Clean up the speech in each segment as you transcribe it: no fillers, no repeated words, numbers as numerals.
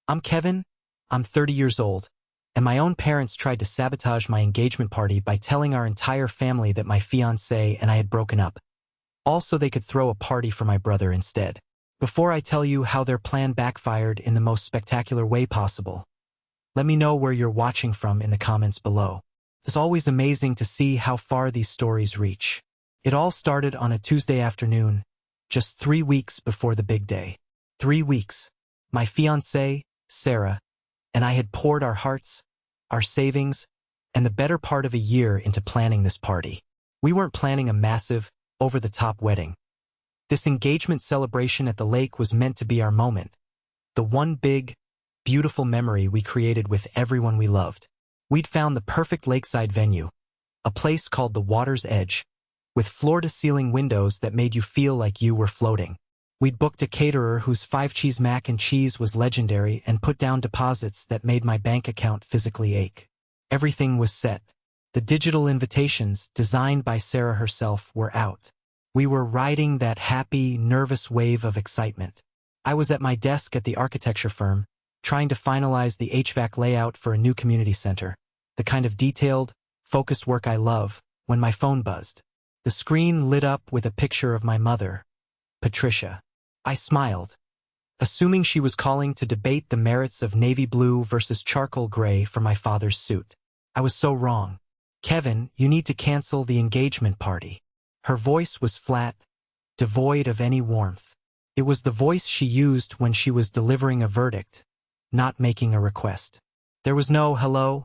I'm Kevin, I'm 30 years old, and my own parents tried to sabotage my engagement party by telling our entire family that my fiancé and I had broken up. Also, they could throw a party for my brother instead. Before I tell you how their plan backfired in the most spectacular way possible, let me know where you're watching from in the comments below. It's always amazing to see how far these stories reach. It all started on a Tuesday afternoon, just 3 weeks before the big day. 3 weeks. My fiancée, Sarah, and I had poured our hearts, our savings, and the better part of a year into planning this party. We weren't planning a massive, over-the-top wedding. This engagement celebration at the lake was meant to be our moment. The one big, beautiful memory we created with everyone we loved. We'd found the perfect lakeside venue, a place called the Water's Edge, with floor-to-ceiling windows that made you feel like you were floating. We'd booked a caterer whose 5-cheese mac and cheese was legendary and put down deposits that made my bank account physically ache. Everything was set. The digital invitations, designed by Sarah herself, were out. We were riding that happy, nervous wave of excitement. I was at my desk at the architecture firm, trying to finalize the HVAC layout for a new community center, the kind of detailed, focused work I love, when my phone buzzed. The screen lit up with a picture of my mother, Patricia. I smiled, assuming she was calling to debate the merits of navy blue versus charcoal gray for my father's suit. I was so wrong. Kevin, you need to cancel the engagement party. Her voice was flat, devoid of any warmth. It was the voice she used when she was delivering a verdict, not making a request. There was no hello,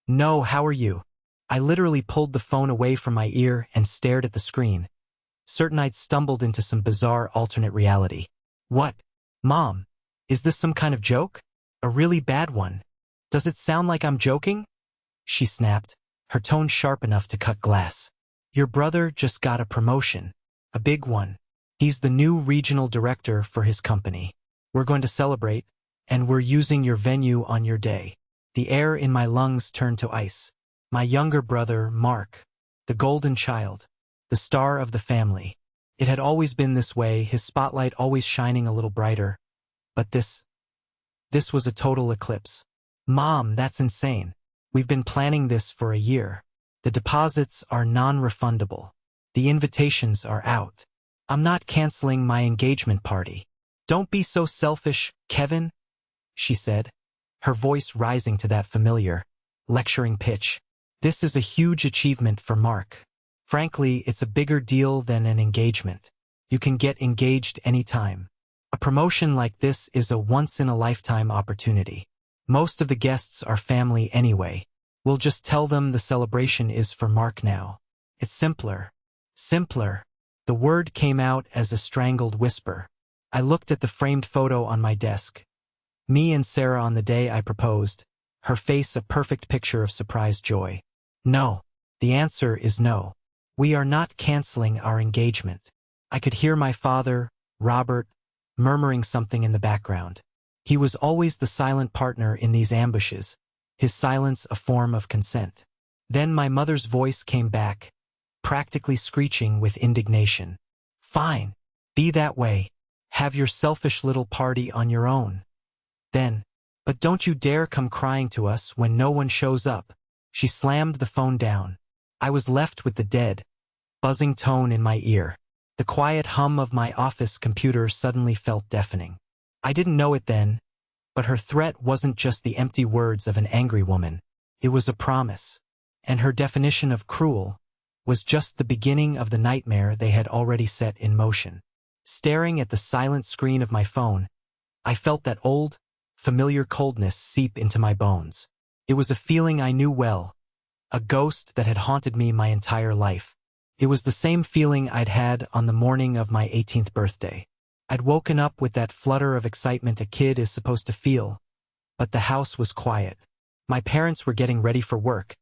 no how are you. I literally pulled the phone away from my ear and stared at the screen, certain I'd stumbled into some bizarre alternate reality. What? Mom, is this some kind of joke? A really bad one? Does it sound like I'm joking? She snapped, her tone sharp enough to cut glass. Your brother just got a promotion. A big one. He's the new regional director for his company. We're going to celebrate, and we're using your venue on your day. The air in my lungs turned to ice. My younger brother, Mark, the golden child, the star of the family. It had always been this way, his spotlight always shining a little brighter. But this was a total eclipse. Mom, that's insane. We've been planning this for a year. The deposits are non-refundable. The invitations are out. I'm not canceling my engagement party. Don't be so selfish, Kevin, she said, her voice rising to that familiar, lecturing pitch. This is a huge achievement for Mark. Frankly, it's a bigger deal than an engagement. You can get engaged anytime. A promotion like this is a once-in-a-lifetime opportunity. Most of the guests are family anyway. We'll just tell them the celebration is for Mark now. It's simpler. Simpler. The word came out as a strangled whisper. I looked at the framed photo on my desk. Me and Sarah on the day I proposed, her face a perfect picture of surprised joy. No. The answer is no. We are not canceling our engagement. I could hear my father, Robert, murmuring something in the background. He was always the silent partner in these ambushes, his silence a form of consent. Then my mother's voice came back, practically screeching with indignation. Fine. Be that way. Have your selfish little party on your own. Then, but don't you dare come crying to us when no one shows up. She slammed the phone down. I was left with the dead, buzzing tone in my ear. The quiet hum of my office computer suddenly felt deafening. I didn't know it then, but her threat wasn't just the empty words of an angry woman. It was a promise. And her definition of cruel was just the beginning of the nightmare they had already set in motion. Staring at the silent screen of my phone, I felt that old, familiar coldness seep into my bones. It was a feeling I knew well, a ghost that had haunted me my entire life. It was the same feeling I'd had on the morning of my 18th birthday. I'd woken up with that flutter of excitement a kid is supposed to feel, but the house was quiet. My parents were getting ready for work,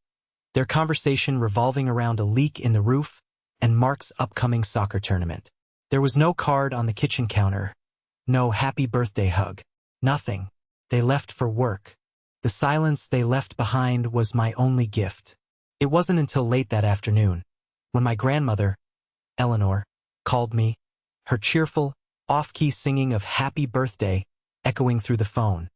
their conversation revolving around a leak in the roof and Mark's upcoming soccer tournament. There was no card on the kitchen counter, no happy birthday hug, nothing. They left for work. The silence they left behind was my only gift. It wasn't until late that afternoon, when my grandmother, Eleanor, called me, her cheerful, off-key singing of happy birthday echoing through the phone.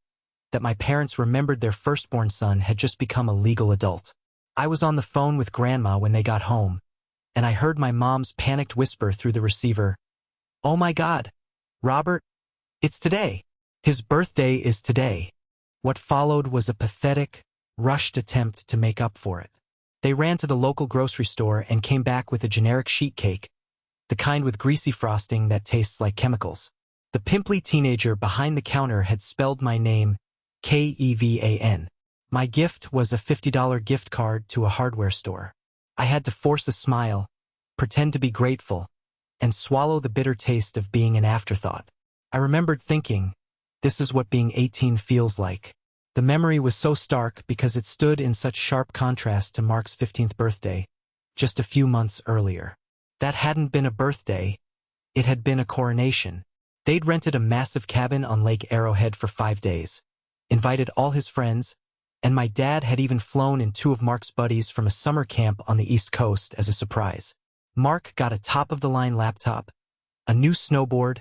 that my parents remembered their firstborn son had just become a legal adult. I was on the phone with Grandma when they got home, and I heard my mom's panicked whisper through the receiver, "Oh my God, Robert, it's today. His birthday is today." What followed was a pathetic, rushed attempt to make up for it. They ran to the local grocery store and came back with a generic sheet cake, the kind with greasy frosting that tastes like chemicals. The pimply teenager behind the counter had spelled my name Kevan. My gift was a $50 gift card to a hardware store. I had to force a smile, pretend to be grateful, and swallow the bitter taste of being an afterthought. I remembered thinking, this is what being 18 feels like. The memory was so stark because it stood in such sharp contrast to Mark's 15th birthday, just a few months earlier. That hadn't been a birthday, it had been a coronation. They'd rented a massive cabin on Lake Arrowhead for 5 days, invited all his friends, and my dad had even flown in 2 of Mark's buddies from a summer camp on the East Coast as a surprise. Mark got a top-of-the-line laptop, a new snowboard,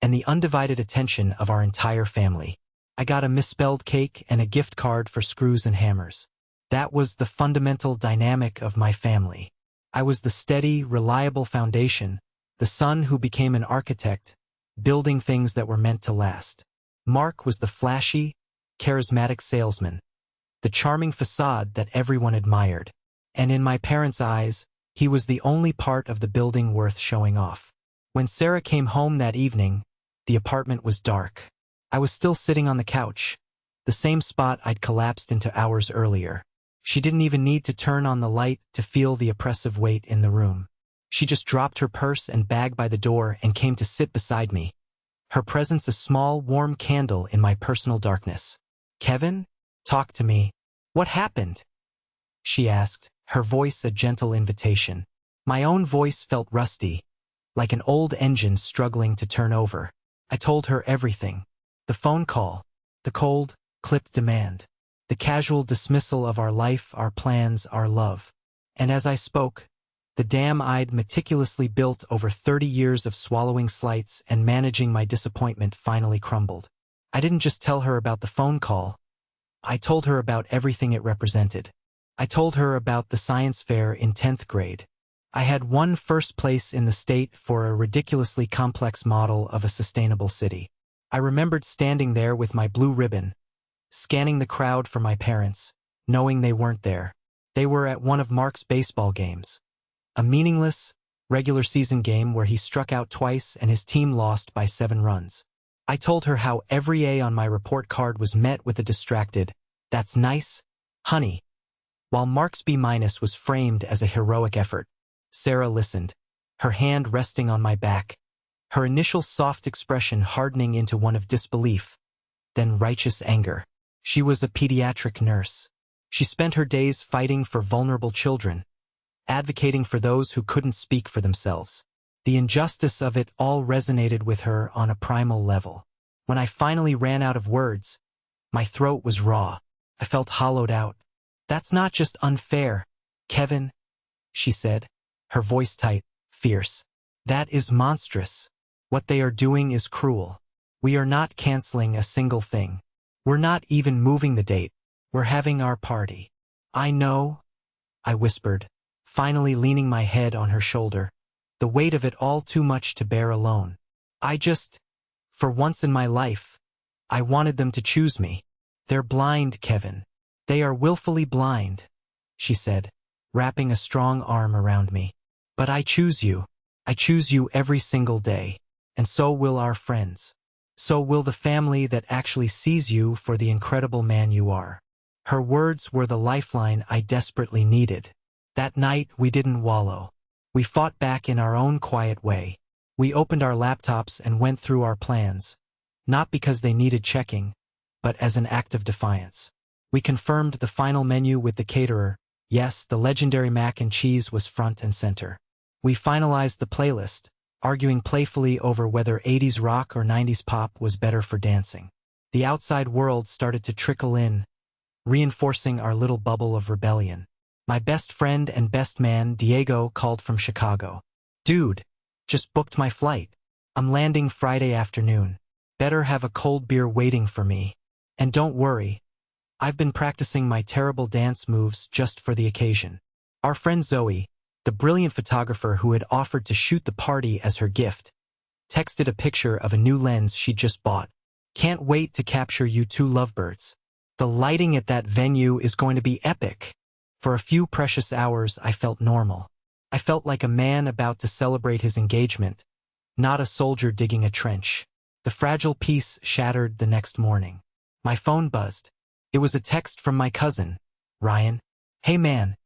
and the undivided attention of our entire family. I got a misspelled cake and a gift card for screws and hammers. That was the fundamental dynamic of my family. I was the steady, reliable foundation, the son who became an architect, building things that were meant to last. Mark was the flashy, charismatic salesman, the charming facade that everyone admired. And in my parents' eyes, he was the only part of the building worth showing off. When Sarah came home that evening, the apartment was dark. I was still sitting on the couch, the same spot I'd collapsed into hours earlier. She didn't even need to turn on the light to feel the oppressive weight in the room. She just dropped her purse and bag by the door and came to sit beside me, her presence a small, warm candle in my personal darkness. "Kevin, talk to me. What happened?" she asked, her voice a gentle invitation. My own voice felt rusty, like an old engine struggling to turn over. I told her everything. The phone call, the cold, clipped demand, the casual dismissal of our life, our plans, our love. And as I spoke, the dam I'd meticulously built over 30 years of swallowing slights and managing my disappointment finally crumbled. I didn't just tell her about the phone call. I told her about everything it represented. I told her about the science fair in 10th grade. I had won first place in the state for a ridiculously complex model of a sustainable city. I remembered standing there with my blue ribbon, scanning the crowd for my parents, knowing they weren't there. They were at one of Mark's baseball games, a meaningless, regular season game where he struck out twice and his team lost by 7 runs. I told her how every A on my report card was met with a distracted, "That's nice, honey," while Mark's B- was framed as a heroic effort. Sarah listened, her hand resting on my back, her initial soft expression hardening into one of disbelief, then righteous anger. She was a pediatric nurse. She spent her days fighting for vulnerable children, advocating for those who couldn't speak for themselves. The injustice of it all resonated with her on a primal level. When I finally ran out of words, my throat was raw. I felt hollowed out. "That's not just unfair, Kevin," she said, her voice tight, fierce. "That is monstrous. What they are doing is cruel. We are not canceling a single thing. We're not even moving the date. We're having our party." "I know," I whispered, finally leaning my head on her shoulder, the weight of it all too much to bear alone. For once in my life, I wanted them to choose me. "They're blind, Kevin. They are willfully blind," she said, wrapping a strong arm around me. "But I choose you. I choose you every single day. And so will our friends. So will the family that actually sees you for the incredible man you are." Her words were the lifeline I desperately needed. That night, we didn't wallow. We fought back in our own quiet way. We opened our laptops and went through our plans, not because they needed checking, but as an act of defiance. We confirmed the final menu with the caterer. Yes, the legendary mac and cheese was front and center. We finalized the playlist, arguing playfully over whether 80s rock or 90s pop was better for dancing. The outside world started to trickle in, reinforcing our little bubble of rebellion. My best friend and best man, Diego, called from Chicago. "Dude, just booked my flight. I'm landing Friday afternoon. Better have a cold beer waiting for me." And don't worry, I've been practicing my terrible dance moves just for the occasion. Our friend Zoe, the brilliant photographer who had offered to shoot the party as her gift, texted a picture of a new lens she'd just bought. Can't wait to capture you two lovebirds. The lighting at that venue is going to be epic. For a few precious hours, I felt normal. I felt like a man about to celebrate his engagement, not a soldier digging a trench. The fragile peace shattered the next morning. My phone buzzed. It was a text from my cousin, Ryan. Hey man,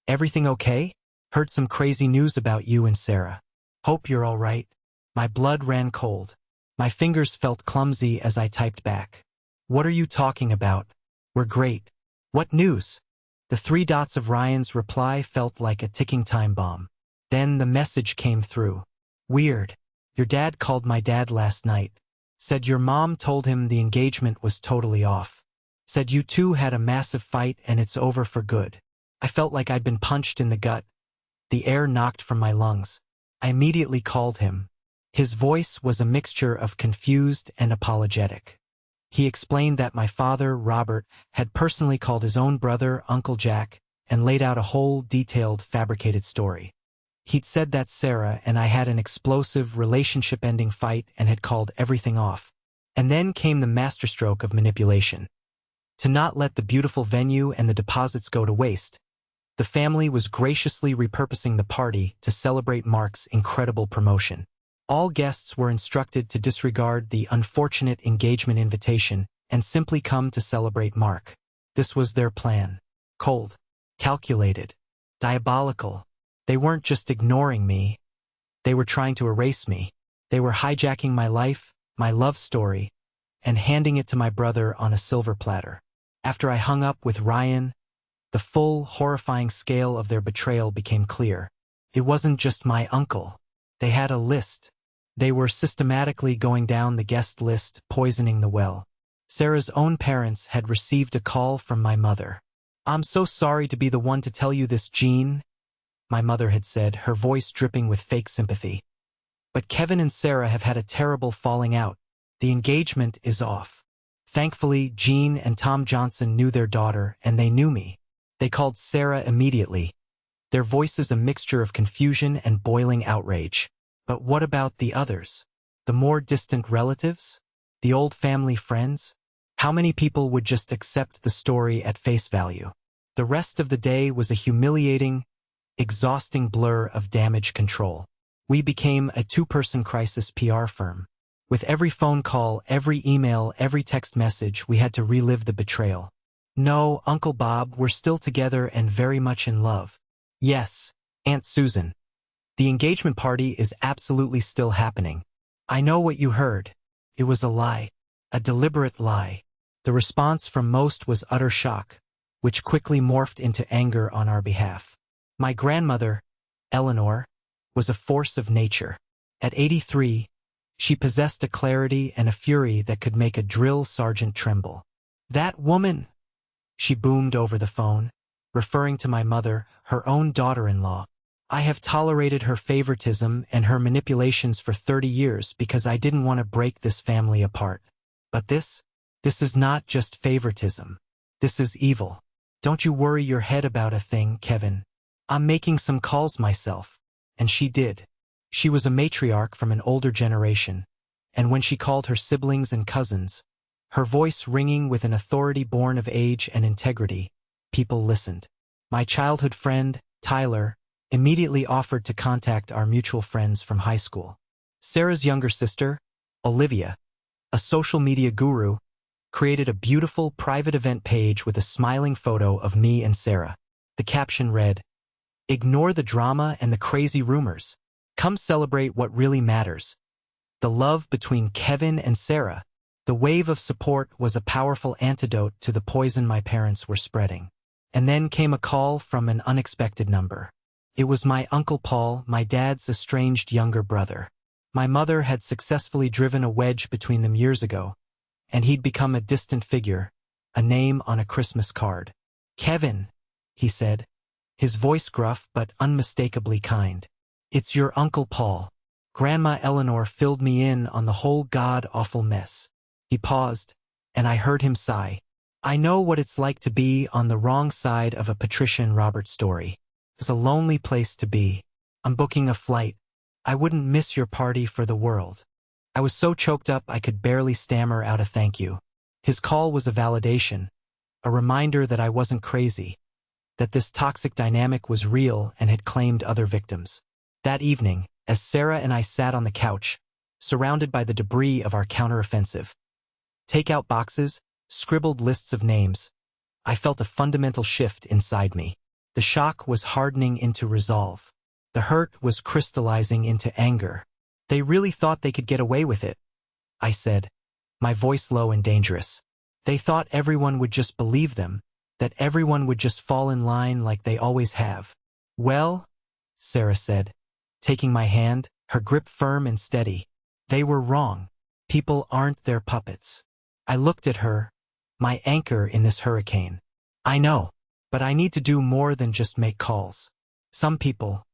everything okay? Heard some crazy news about you and Sarah. Hope you're all right. My blood ran cold. My fingers felt clumsy as I typed back. What are you talking about? We're great. What news? The 3 dots of Ryan's reply felt like a ticking time bomb. Then the message came through. Weird. Your dad called my dad last night. Said your mom told him the engagement was totally off. Said you two had a massive fight and it's over for good. I felt like I'd been punched in the gut. The air knocked from my lungs. I immediately called him. His voice was a mixture of confused and apologetic. He explained that my father, Robert, had personally called his own brother, Uncle Jack, and laid out a whole detailed, fabricated story. He'd said that Sarah and I had an explosive, relationship-ending fight and had called everything off. And then came the masterstroke of manipulation. To not let the beautiful venue and the deposits go to waste, the family was graciously repurposing the party to celebrate Mark's incredible promotion. All guests were instructed to disregard the unfortunate engagement invitation and simply come to celebrate Mark. This was their plan. Cold, calculated, diabolical. They weren't just ignoring me. They were trying to erase me. They were hijacking my life, my love story, and handing it to my brother on a silver platter. After I hung up with Ryan, the full, horrifying scale of their betrayal became clear. It wasn't just my uncle. They had a list. They were systematically going down the guest list, poisoning the well. Sarah's own parents had received a call from my mother. I'm so sorry to be the one to tell you this, Jean, my mother had said, her voice dripping with fake sympathy. But Kevin and Sarah have had a terrible falling out. The engagement is off. Thankfully, Jean and Tom Johnson knew their daughter, and they knew me. They called Sarah immediately, their voices a mixture of confusion and boiling outrage. But what about the others? The more distant relatives? The old family friends? How many people would just accept the story at face value? The rest of the day was a humiliating, exhausting blur of damage control. We became a 2-person crisis PR firm. With every phone call, every email, every text message, we had to relive the betrayal. No, Uncle Bob, we're still together and very much in love. Yes, Aunt Susan. The engagement party is absolutely still happening. I know what you heard. It was a lie. A deliberate lie. The response from most was utter shock, which quickly morphed into anger on our behalf. My grandmother, Eleanor, was a force of nature. At 83, she possessed a clarity and a fury that could make a drill sergeant tremble. That woman, she boomed over the phone, referring to my mother, her own daughter-in-law. I have tolerated her favoritism and her manipulations for 30 years because I didn't want to break this family apart. But this is not just favoritism. This is evil. Don't you worry your head about a thing, Kevin. I'm making some calls myself. And she did. She was a matriarch from an older generation, and when she called her siblings and cousins, her voice ringing with an authority born of age and integrity, people listened. My childhood friend, Tyler, immediately offered to contact our mutual friends from high school. Sarah's younger sister, Olivia, a social media guru, created a beautiful private event page with a smiling photo of me and Sarah. The caption read, "Ignore the drama and the crazy rumors. Come celebrate what really matters. The love between Kevin and Sarah." The wave of support was a powerful antidote to the poison my parents were spreading. And then came a call from an unexpected number. It was my Uncle Paul, my dad's estranged younger brother. My mother had successfully driven a wedge between them years ago, and he'd become a distant figure, a name on a Christmas card. "Kevin," he said, his voice gruff but unmistakably kind. "It's your Uncle Paul. Grandma Eleanor filled me in on the whole god-awful mess." He paused, and I heard him sigh. I know what it's like to be on the wrong side of a Patricia and Robert story. It's a lonely place to be. I'm booking a flight. I wouldn't miss your party for the world. I was so choked up I could barely stammer out a thank you. His call was a validation, a reminder that I wasn't crazy, that this toxic dynamic was real and had claimed other victims. That evening, as Sarah and I sat on the couch, surrounded by the debris of our counteroffensive, takeout boxes, scribbled lists of names, I felt a fundamental shift inside me. The shock was hardening into resolve. The hurt was crystallizing into anger. They really thought they could get away with it, I said, my voice low and dangerous. They thought everyone would just believe them, that everyone would just fall in line like they always have. Well, Sarah said, taking my hand, her grip firm and steady. They were wrong. People aren't their puppets. I looked at her, my anchor in this hurricane. I know, but I need to do more than just make calls. Some people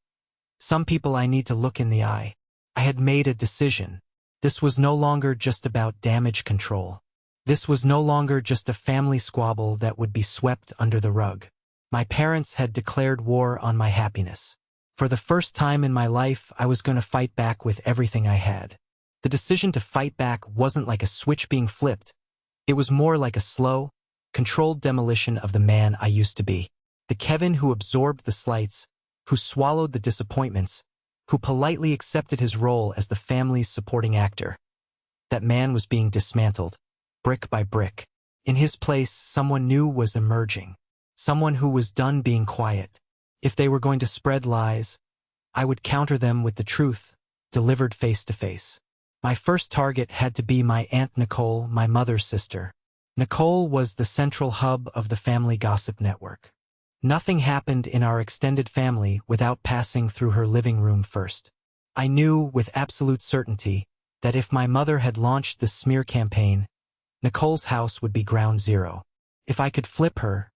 I need to look in the eye. I had made a decision. This was no longer just about damage control. This was no longer just a family squabble that would be swept under the rug. My parents had declared war on my happiness. For the first time in my life, I was going to fight back with everything I had. The decision to fight back wasn't like a switch being flipped. It was more like a slow, controlled demolition of the man I used to be. The Kevin who absorbed the slights, who swallowed the disappointments, who politely accepted his role as the family's supporting actor. That man was being dismantled, brick by brick. In his place, someone new was emerging. Someone who was done being quiet. If they were going to spread lies, I would counter them with the truth, delivered face to face. My first target had to be my Aunt Nicole, my mother's sister. Nicole was the central hub of the family gossip network. Nothing happened in our extended family without passing through her living room first. I knew with absolute certainty that if my mother had launched the smear campaign, Nicole's house would be ground zero. If I could flip her,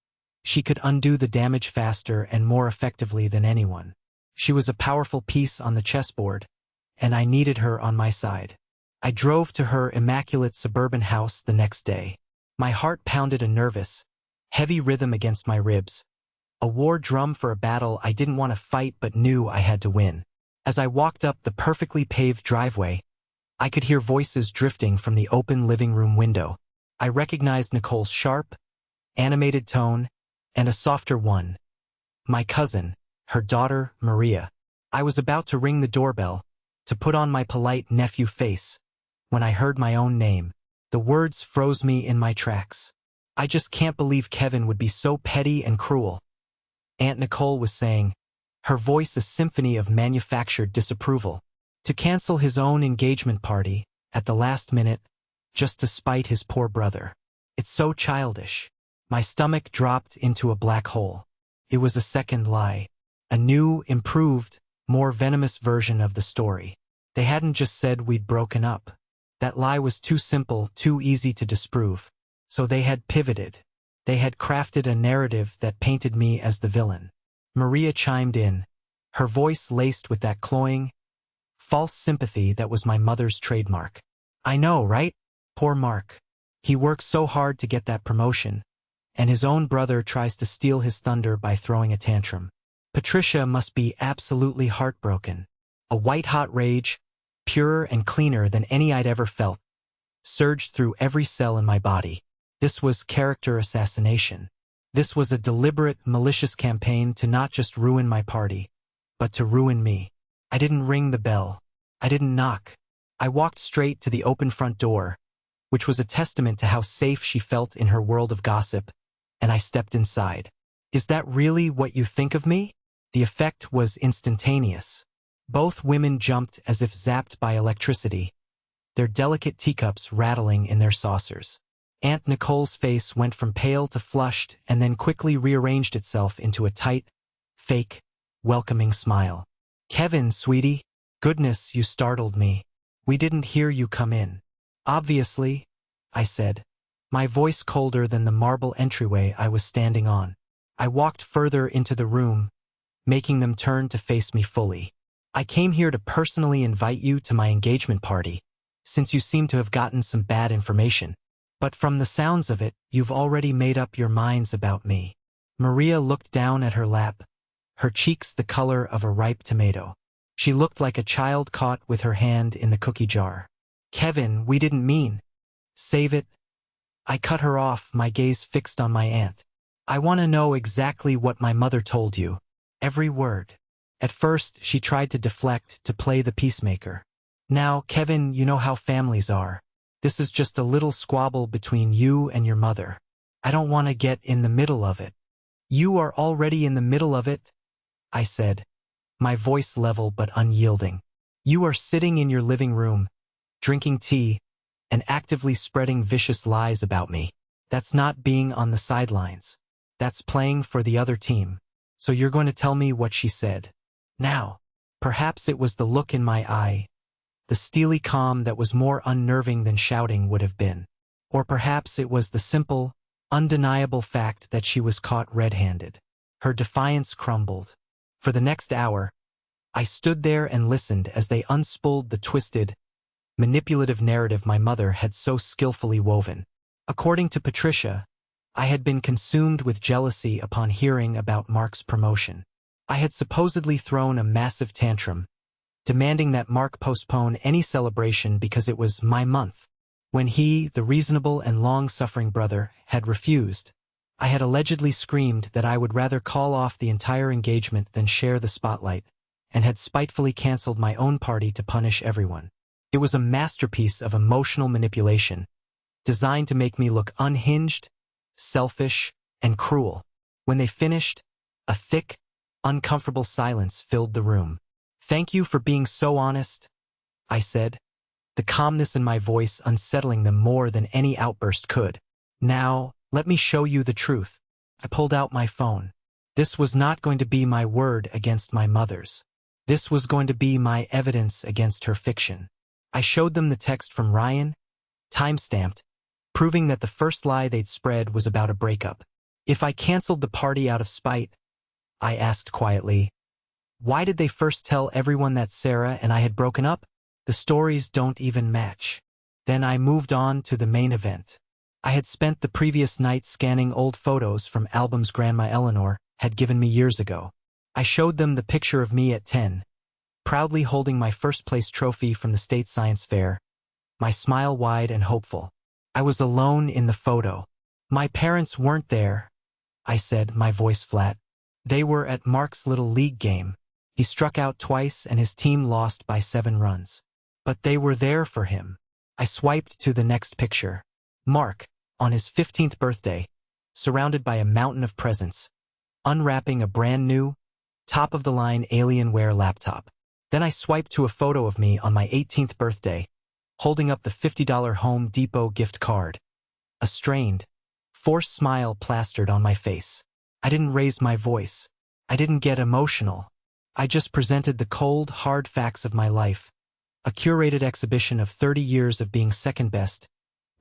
she could undo the damage faster and more effectively than anyone. She was a powerful piece on the chessboard, and I needed her on my side. I drove to her immaculate suburban house the next day. My heart pounded a nervous, heavy rhythm against my ribs, a war drum for a battle I didn't want to fight but knew I had to win. As I walked up the perfectly paved driveway, I could hear voices drifting from the open living room window. I recognized Nicole's sharp, animated tone, and a softer one. My cousin, her daughter, Maria. I was about to ring the doorbell, to put on my polite nephew face, when I heard my own name. The words froze me in my tracks. I just can't believe Kevin would be so petty and cruel. Aunt Nicole was saying, her voice a symphony of manufactured disapproval. To cancel his own engagement party, at the last minute, just to spite his poor brother. It's so childish. My stomach dropped into a black hole. It was a second lie. A new, improved, more venomous version of the story. They hadn't just said we'd broken up. That lie was too simple, too easy to disprove. So they had pivoted. They had crafted a narrative that painted me as the villain. Maria chimed in, her voice laced with that cloying, false sympathy that was my mother's trademark. I know, right? Poor Mark. He worked so hard to get that promotion, and his own brother tries to steal his thunder by throwing a tantrum. Patricia must be absolutely heartbroken. A white-hot rage, purer and cleaner than any I'd ever felt, surged through every cell in my body. This was character assassination. This was a deliberate, malicious campaign to not just ruin my party, but to ruin me. I didn't ring the bell. I didn't knock. I walked straight to the open front door, which was a testament to how safe she felt in her world of gossip, and I stepped inside. Is that really what you think of me? The effect was instantaneous. Both women jumped as if zapped by electricity, their delicate teacups rattling in their saucers. Aunt Nicole's face went from pale to flushed and then quickly rearranged itself into a tight, fake, welcoming smile. Kevin, sweetie. Goodness, you startled me. We didn't hear you come in. Obviously, I said, my voice colder than the marble entryway I was standing on. I walked further into the room, making them turn to face me fully. I came here to personally invite you to my engagement party, since you seem to have gotten some bad information. But from the sounds of it, you've already made up your minds about me. Maria looked down at her lap, her cheeks the color of a ripe tomato. She looked like a child caught with her hand in the cookie jar. Kevin, we didn't mean. Save it. I cut her off, my gaze fixed on my aunt. I want to know exactly what my mother told you. Every word. At first, she tried to deflect, to play the peacemaker. Now, Kevin, you know how families are. This is just a little squabble between you and your mother. I don't want to get in the middle of it. You are already in the middle of it, I said, my voice level but unyielding. You are sitting in your living room, drinking tea, and actively spreading vicious lies about me. That's not being on the sidelines. That's playing for the other team. So you're going to tell me what she said. Now, perhaps it was the look in my eye, the steely calm that was more unnerving than shouting would have been. Or perhaps it was the simple, undeniable fact that she was caught red-handed. Her defiance crumbled. For the next hour, I stood there and listened as they unspooled the twisted, manipulative narrative my mother had so skillfully woven. According to Patricia, I had been consumed with jealousy upon hearing about Mark's promotion. I had supposedly thrown a massive tantrum, demanding that Mark postpone any celebration because it was my month. When he, the reasonable and long-suffering brother, had refused, I had allegedly screamed that I would rather call off the entire engagement than share the spotlight, and had spitefully canceled my own party to punish everyone. It was a masterpiece of emotional manipulation, designed to make me look unhinged, selfish, and cruel. When they finished, a thick, uncomfortable silence filled the room. Thank you for being so honest, I said, the calmness in my voice unsettling them more than any outburst could. Now, let me show you the truth. I pulled out my phone. This was not going to be my word against my mother's. This was going to be my evidence against her fiction. I showed them the text from Ryan, time-stamped, proving that the first lie they'd spread was about a breakup. If I canceled the party out of spite, I asked quietly, why did they first tell everyone that Sarah and I had broken up? The stories don't even match. Then I moved on to the main event. I had spent the previous night scanning old photos from albums Grandma Eleanor had given me years ago. I showed them the picture of me at 10, proudly holding my first-place trophy from the state science fair, my smile wide and hopeful. I was alone in the photo. My parents weren't there, I said, my voice flat. They were at Mark's little league game. He struck out twice and his team lost by 7 runs. But they were there for him. I swiped to the next picture. Mark, on his 15th birthday, surrounded by a mountain of presents, unwrapping a brand new, top-of-the-line Alienware laptop. Then I swiped to a photo of me on my 18th birthday, holding up the $50 Home Depot gift card. A strained, forced smile plastered on my face. I didn't raise my voice. I didn't get emotional. I just presented the cold, hard facts of my life, a curated exhibition of 30 years of being second best,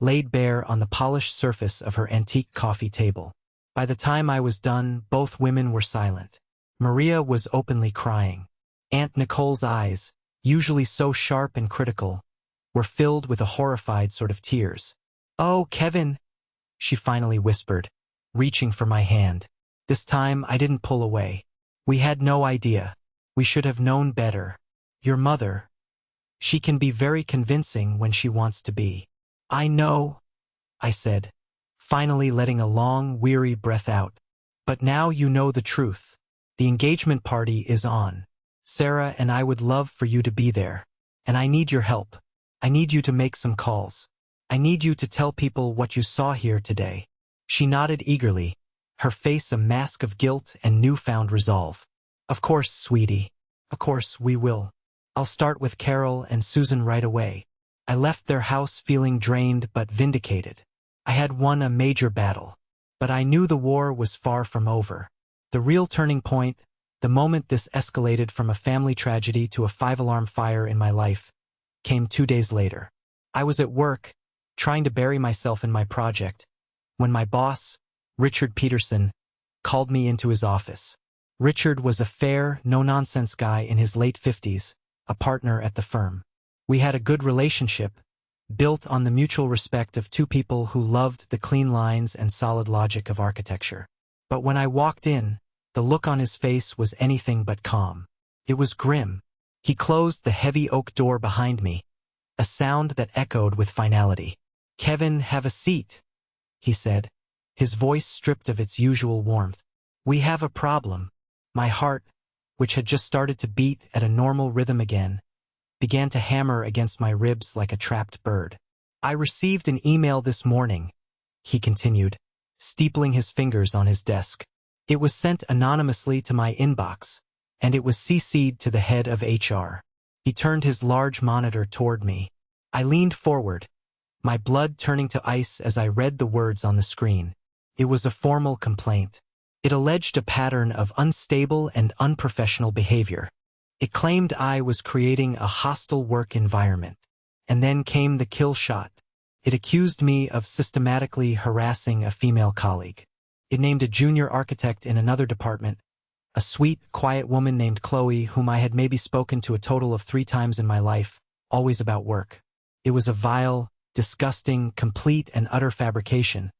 laid bare on the polished surface of her antique coffee table. By the time I was done, both women were silent. Maria was openly crying. Aunt Nicole's eyes, usually so sharp and critical, were filled with a horrified sort of tears. "Oh, Kevin," she finally whispered, reaching for my hand. This time I didn't pull away. "We had no idea. We should have known better. Your mother, she can be very convincing when she wants to be." "I know," I said, finally letting a long, weary breath out. "But now you know the truth. The engagement party is on. Sarah and I would love for you to be there. And I need your help. I need you to make some calls. I need you to tell people what you saw here today." She nodded eagerly, her face a mask of guilt and newfound resolve. "Of course, sweetie. Of course we will. I'll start with Carol and Susan right away." I left their house feeling drained but vindicated. I had won a major battle, but I knew the war was far from over. The real turning point, the moment this escalated from a family tragedy to a 5-alarm fire in my life, came 2 days later. I was at work, trying to bury myself in my project, when my boss, Richard Peterson, called me into his office. Richard was a fair, no-nonsense guy in his late 50s, a partner at the firm. We had a good relationship, built on the mutual respect of two people who loved the clean lines and solid logic of architecture. But when I walked in, the look on his face was anything but calm. It was grim. He closed the heavy oak door behind me, a sound that echoed with finality. "Kevin, have a seat," he said, his voice stripped of its usual warmth. "We have a problem." My heart, which had just started to beat at a normal rhythm again, began to hammer against my ribs like a trapped bird. "I received an email this morning," he continued, steepling his fingers on his desk. "It was sent anonymously to my inbox, and it was CC'd to the head of HR. He turned his large monitor toward me. I leaned forward, my blood turning to ice as I read the words on the screen. It was a formal complaint. It alleged a pattern of unstable and unprofessional behavior. It claimed I was creating a hostile work environment. And then came the kill shot. It accused me of systematically harassing a female colleague. It named a junior architect in another department, a sweet, quiet woman named Chloe whom I had maybe spoken to a total of 3 times in my life, always about work. It was a vile, disgusting, complete and utter fabrication,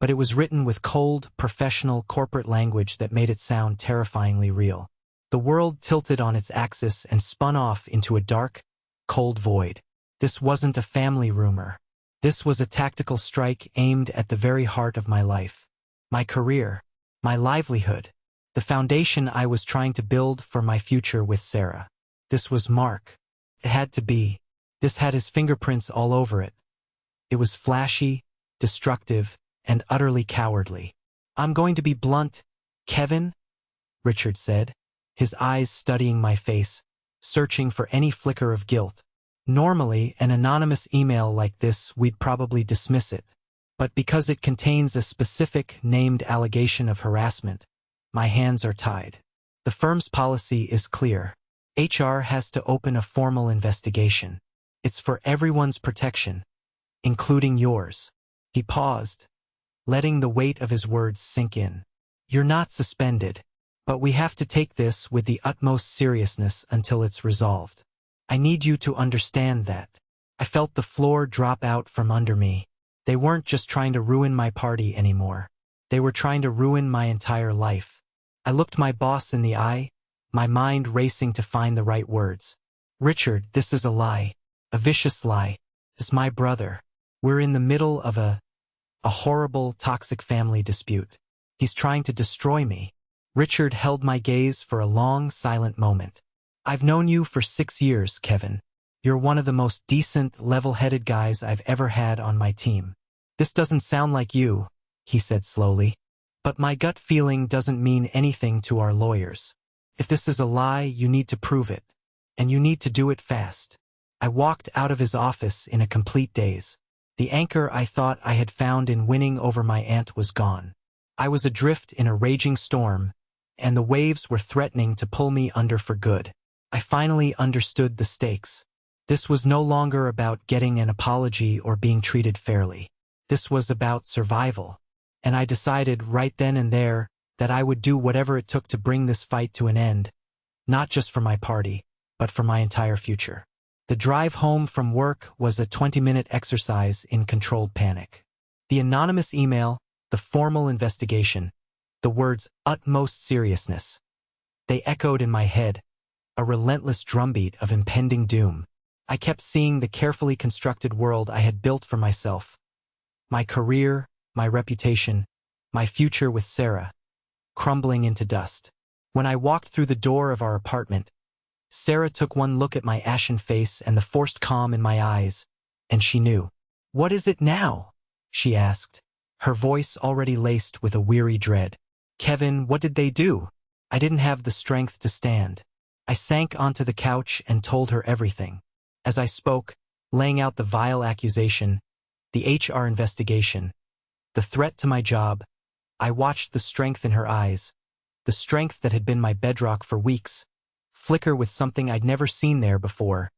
but it was written with cold, professional, corporate language that made it sound terrifyingly real. The world tilted on its axis and spun off into a dark, cold void. This wasn't a family rumor. This was a tactical strike aimed at the very heart of my life. My career, my livelihood, the foundation I was trying to build for my future with Sarah. This was Mark. It had to be. This had his fingerprints all over it. It was flashy, destructive, and utterly cowardly. "I'm going to be blunt, Kevin," Richard said, his eyes studying my face, searching for any flicker of guilt. Normally, an anonymous email like this, we'd probably dismiss it. But because it contains a specific, named allegation of harassment, my hands are tied. The firm's policy is clear. HR has to open a formal investigation. It's for everyone's protection, including yours. He paused, letting the weight of his words sink in. "You're not suspended, but we have to take this with the utmost seriousness until it's resolved. I need you to understand that." I felt the floor drop out from under me. They weren't just trying to ruin my party anymore. They were trying to ruin my entire life. I looked my boss in the eye, my mind racing to find the right words. "Richard, this is a lie. A vicious lie. It's my brother. We're in the middle of a horrible, toxic family dispute. He's trying to destroy me." Richard held my gaze for a long, silent moment. "I've known you for 6 years, Kevin. You're one of the most decent, level-headed guys I've ever had on my team. This doesn't sound like you," he said slowly. "But my gut feeling doesn't mean anything to our lawyers. If this is a lie, you need to prove it. And you need to do it fast." I walked out of his office in a complete daze. The anchor I thought I had found in winning over my aunt was gone. I was adrift in a raging storm, and the waves were threatening to pull me under for good. I finally understood the stakes. This was no longer about getting an apology or being treated fairly. This was about survival. And I decided right then and there that I would do whatever it took to bring this fight to an end, not just for my party, but for my entire future. The drive home from work was a 20-minute exercise in controlled panic. The anonymous email, the formal investigation, the words utmost seriousness. They echoed in my head, a relentless drumbeat of impending doom. I kept seeing the carefully constructed world I had built for myself. My career, my reputation, my future with Sarah, crumbling into dust. When I walked through the door of our apartment, Sarah took one look at my ashen face and the forced calm in my eyes, and she knew. "What is it now?" she asked, her voice already laced with a weary dread. "Kevin, what did they do?" I didn't have the strength to stand. I sank onto the couch and told her everything. As I spoke, laying out the vile accusation, the HR investigation, the threat to my job, I watched the strength in her eyes, the strength that had been my bedrock for weeks, flicker with something I'd never seen there before.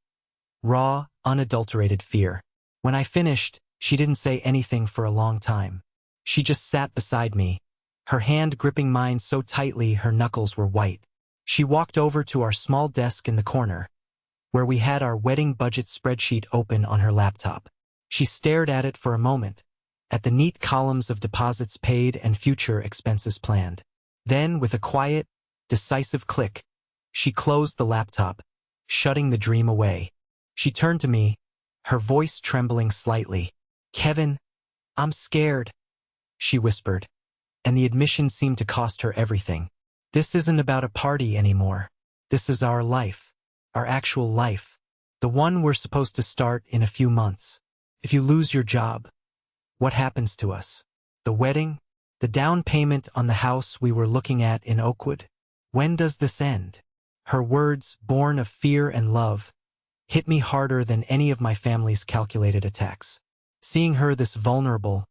Raw, unadulterated fear. When I finished, she didn't say anything for a long time. She just sat beside me, her hand gripping mine so tightly her knuckles were white. She walked over to our small desk in the corner, where we had our wedding budget spreadsheet open on her laptop. She stared at it for a moment, at the neat columns of deposits paid and future expenses planned. Then, with a quiet, decisive click, she closed the laptop, shutting the dream away. She turned to me, her voice trembling slightly. "Kevin, I'm scared," she whispered, and the admission seemed to cost her everything. "This isn't about a party anymore. This is our life, our actual life, the one we're supposed to start in a few months. If you lose your job, what happens to us? The wedding? The down payment on the house we were looking at in Oakwood? When does this end?" Her words, born of fear and love, hit me harder than any of my family's calculated attacks. Seeing her this vulnerable,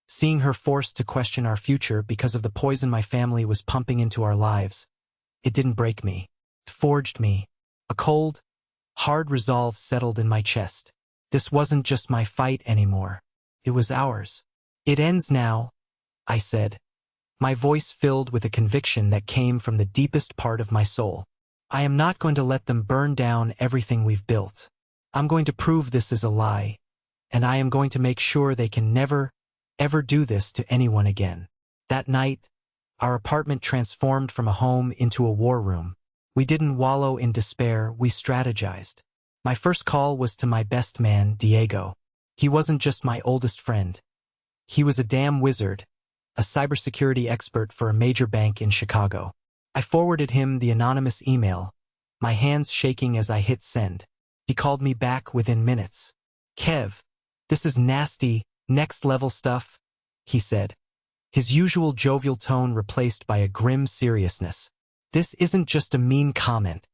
seeing her forced to question our future because of the poison my family was pumping into our lives, it didn't break me. It forged me. A cold, hard resolve settled in my chest. This wasn't just my fight anymore. It was ours. "It ends now," I said, my voice filled with a conviction that came from the deepest part of my soul. "I am not going to let them burn down everything we've built. I'm going to prove this is a lie, and I am going to make sure they can never, ever do this to anyone again." That night, our apartment transformed from a home into a war room. We didn't wallow in despair, we strategized. My first call was to my best man, Diego. He wasn't just my oldest friend. He was a damn wizard, a cybersecurity expert for a major bank in Chicago. I forwarded him the anonymous email, my hands shaking as I hit send. He called me back within minutes. "Kev, this is nasty, next-level stuff," he said, his usual jovial tone replaced by a grim seriousness. "This isn't just a mean comment.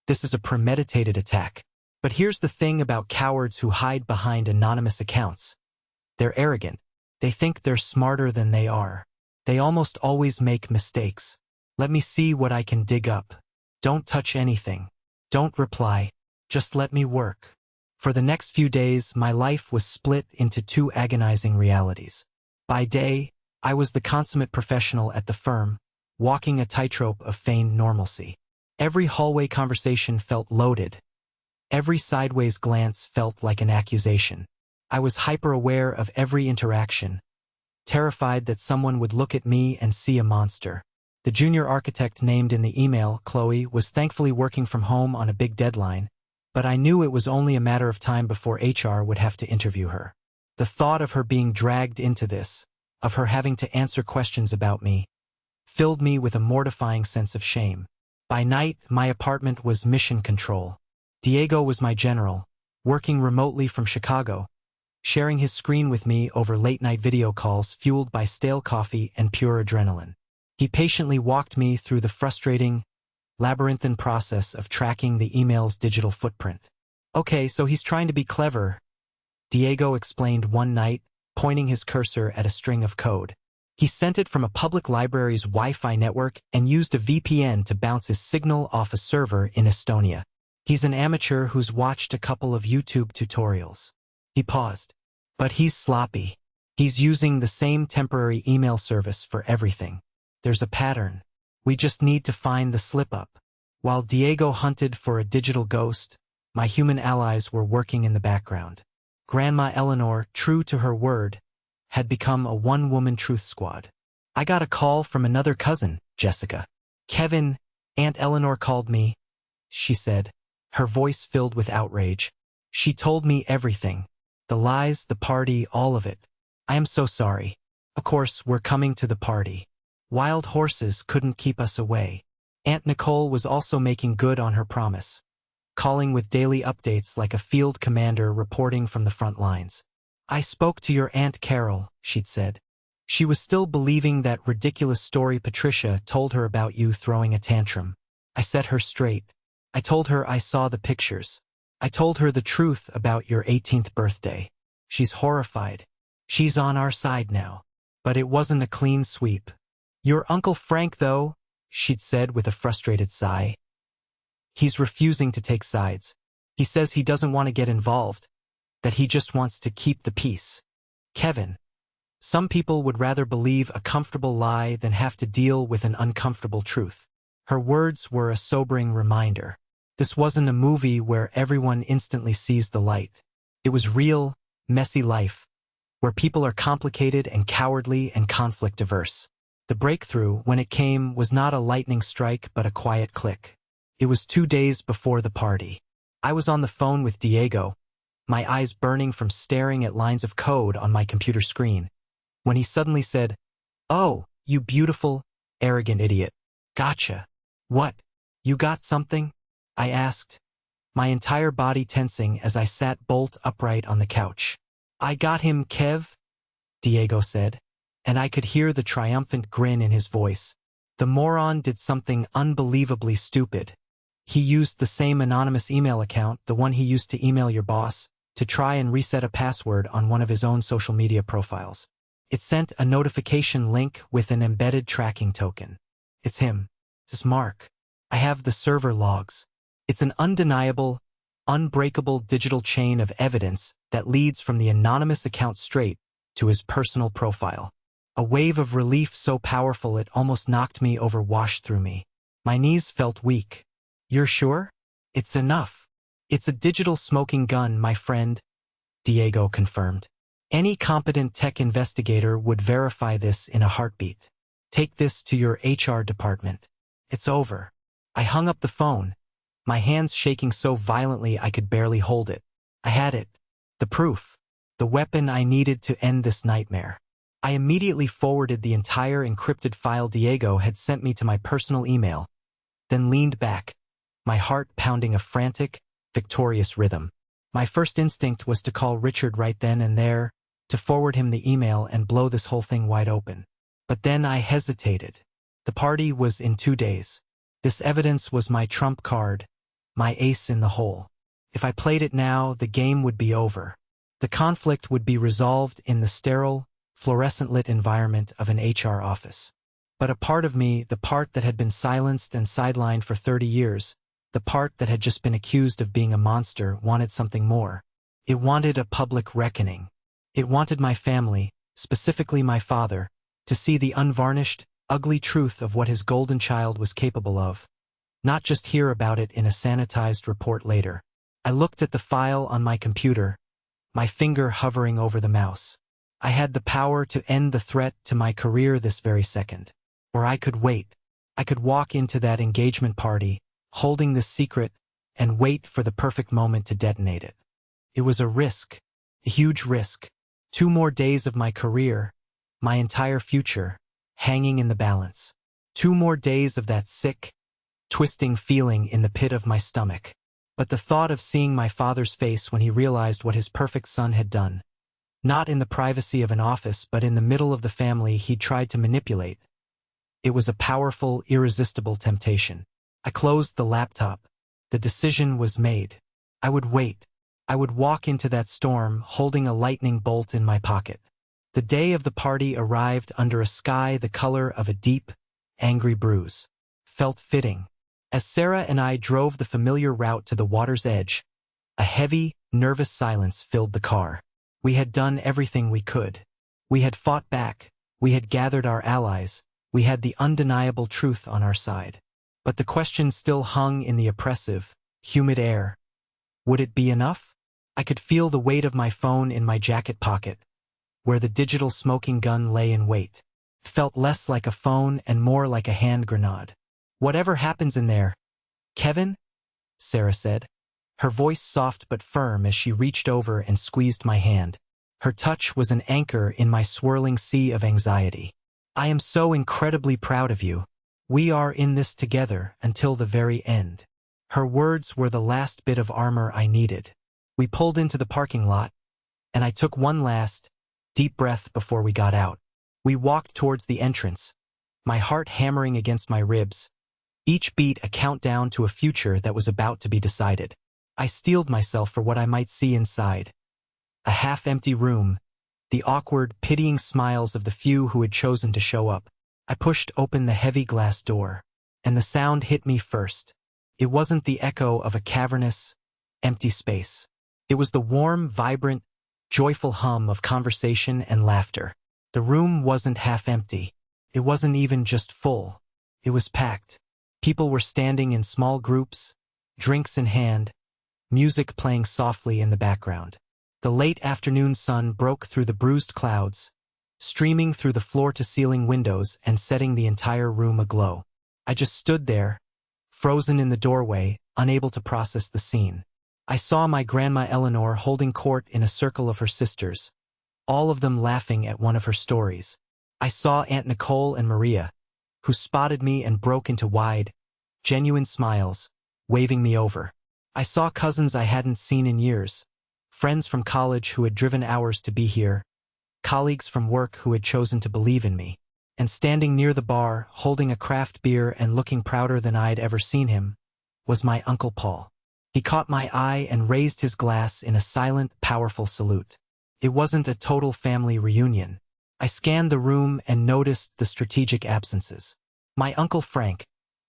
This is a premeditated attack. But here's the thing about cowards who hide behind anonymous accounts. They're arrogant. They think they're smarter than they are. They almost always make mistakes. Let me see what I can dig up. Don't touch anything. Don't reply. Just let me work." For the next few days, my life was split into two agonizing realities. By day, I was the consummate professional at the firm, walking a tightrope of feigned normalcy. Every hallway conversation felt loaded. Every sideways glance felt like an accusation. I was hyper-aware of every interaction, terrified that someone would look at me and see a monster. The junior architect named in the email, Chloe, was thankfully working from home on a big deadline, but I knew it was only a matter of time before HR would have to interview her. The thought of her being dragged into this, of her having to answer questions about me, filled me with a mortifying sense of shame. By night, my apartment was mission control. Diego was my general, working remotely from Chicago, sharing his screen with me over late-night video calls fueled by stale coffee and pure adrenaline. He patiently walked me through the frustrating, labyrinthine process of tracking the email's digital footprint. "Okay, so he's trying to be clever," Diego explained one night, pointing his cursor at a string of code. He sent it from a public library's Wi-Fi network and used a VPN to bounce his signal off a server in Estonia. "He's an amateur who's watched a couple of YouTube tutorials." He paused. "But he's sloppy. He's using the same temporary email service for everything. There's a pattern. We just need to find the slip-up." While Diego hunted for a digital ghost, my human allies were working in the background. Grandma Eleanor, true to her word, had become a one-woman truth squad. "I got a call from another cousin, Jessica. Kevin, Aunt Eleanor called me," she said, her voice filled with outrage. "She told me everything. The lies, the party, all of it. I am so sorry. Of course, we're coming to the party. Wild horses couldn't keep us away." Aunt Nicole was also making good on her promise, calling with daily updates like a field commander reporting from the front lines. "I spoke to your Aunt Carol," she'd said. "She was still believing that ridiculous story Patricia told her about you throwing a tantrum. I set her straight. I told her I saw the pictures. I told her the truth about your 18th birthday. She's horrified. She's on our side now. But it wasn't a clean sweep. Your Uncle Frank, though," she'd said with a frustrated sigh. "He's refusing to take sides. He says he doesn't want to get involved, that he just wants to keep the peace. Kevin, some people would rather believe a comfortable lie than have to deal with an uncomfortable truth." Her words were a sobering reminder. This wasn't a movie where everyone instantly sees the light. It was real, messy life, where people are complicated and cowardly and conflict-averse. The breakthrough, when it came, was not a lightning strike but a quiet click. It was 2 days before the party. I was on the phone with Diego, my eyes burning from staring at lines of code on my computer screen, when he suddenly said, "Oh, you beautiful, arrogant idiot. Gotcha." "What? You got something?" I asked, my entire body tensing as I sat bolt upright on the couch. "I got him, Kev," Diego said, and I could hear the triumphant grin in his voice. The moron did something unbelievably stupid. He used the same anonymous email account, the one he used to email your boss, to try and reset a password on one of his own social media profiles. It sent a notification link with an embedded tracking token. "It's him. It's Mark. I have the server logs." It's an undeniable, unbreakable digital chain of evidence that leads from the anonymous account straight to his personal profile. A wave of relief so powerful it almost knocked me over, washed through me. My knees felt weak. "You're sure? It's enough. It's a digital smoking gun, my friend," Diego confirmed. "Any competent tech investigator would verify this in a heartbeat. Take this to your HR department. It's over." I hung up the phone, my hands shaking so violently I could barely hold it. I had it. The proof. The weapon I needed to end this nightmare. I immediately forwarded the entire encrypted file Diego had sent me to my personal email, then leaned back, my heart pounding a frantic, victorious rhythm. My first instinct was to call Richard right then and there, to forward him the email and blow this whole thing wide open. But then I hesitated. The party was in 2 days. This evidence was my trump card, my ace in the hole. If I played it now, the game would be over. The conflict would be resolved in the sterile, fluorescent-lit environment of an HR office. But a part of me, the part that had been silenced and sidelined for 30 years, the part that had just been accused of being a monster, wanted something more. It wanted a public reckoning. It wanted my family, specifically my father, to see the unvarnished, ugly truth of what his golden child was capable of, not just hear about it in a sanitized report later. I looked at the file on my computer, my finger hovering over the mouse. I had the power to end the threat to my career this very second. Or I could wait. I could walk into that engagement party, holding this secret, and wait for the perfect moment to detonate it. It was a risk, a huge risk. 2 more days of my career, my entire future, hanging in the balance. 2 more days of that sick, twisting feeling in the pit of my stomach. But the thought of seeing my father's face when he realized what his perfect son had done, not in the privacy of an office but in the middle of the family he'd tried to manipulate, it was a powerful, irresistible temptation. I closed the laptop. The decision was made. I would wait. I would walk into that storm holding a lightning bolt in my pocket. The day of the party arrived under a sky the color of a deep, angry bruise. Felt fitting. As Sarah and I drove the familiar route to the water's edge, a heavy, nervous silence filled the car. We had done everything we could. We had fought back. We had gathered our allies. We had the undeniable truth on our side. But the question still hung in the oppressive, humid air. Would it be enough? I could feel the weight of my phone in my jacket pocket, where the digital smoking gun lay in wait. It felt less like a phone and more like a hand grenade. "Whatever happens in there, Kevin," Sarah said, her voice soft but firm as she reached over and squeezed my hand. Her touch was an anchor in my swirling sea of anxiety. "I am so incredibly proud of you. We are in this together until the very end." Her words were the last bit of armor I needed. We pulled into the parking lot, and I took one last, deep breath before we got out. We walked towards the entrance, my heart hammering against my ribs, each beat a countdown to a future that was about to be decided. I steeled myself for what I might see inside. A half-empty room, the awkward, pitying smiles of the few who had chosen to show up. I pushed open the heavy glass door, and the sound hit me first. It wasn't the echo of a cavernous, empty space. It was the warm, vibrant, joyful hum of conversation and laughter. The room wasn't half-empty. It wasn't even just full. It was packed. People were standing in small groups, drinks in hand, music playing softly in the background. The late afternoon sun broke through the bruised clouds, streaming through the floor-to-ceiling windows and setting the entire room aglow. I just stood there, frozen in the doorway, unable to process the scene. I saw my Grandma Eleanor holding court in a circle of her sisters, all of them laughing at one of her stories. I saw Aunt Nicole and Maria, who spotted me and broke into wide, genuine smiles, waving me over. I saw cousins I hadn't seen in years, friends from college who had driven hours to be here, colleagues from work who had chosen to believe in me. And standing near the bar, holding a craft beer and looking prouder than I'd ever seen him, was my Uncle Paul. He caught my eye and raised his glass in a silent, powerful salute. It wasn't a total family reunion. I scanned the room and noticed the strategic absences. My Uncle Frank,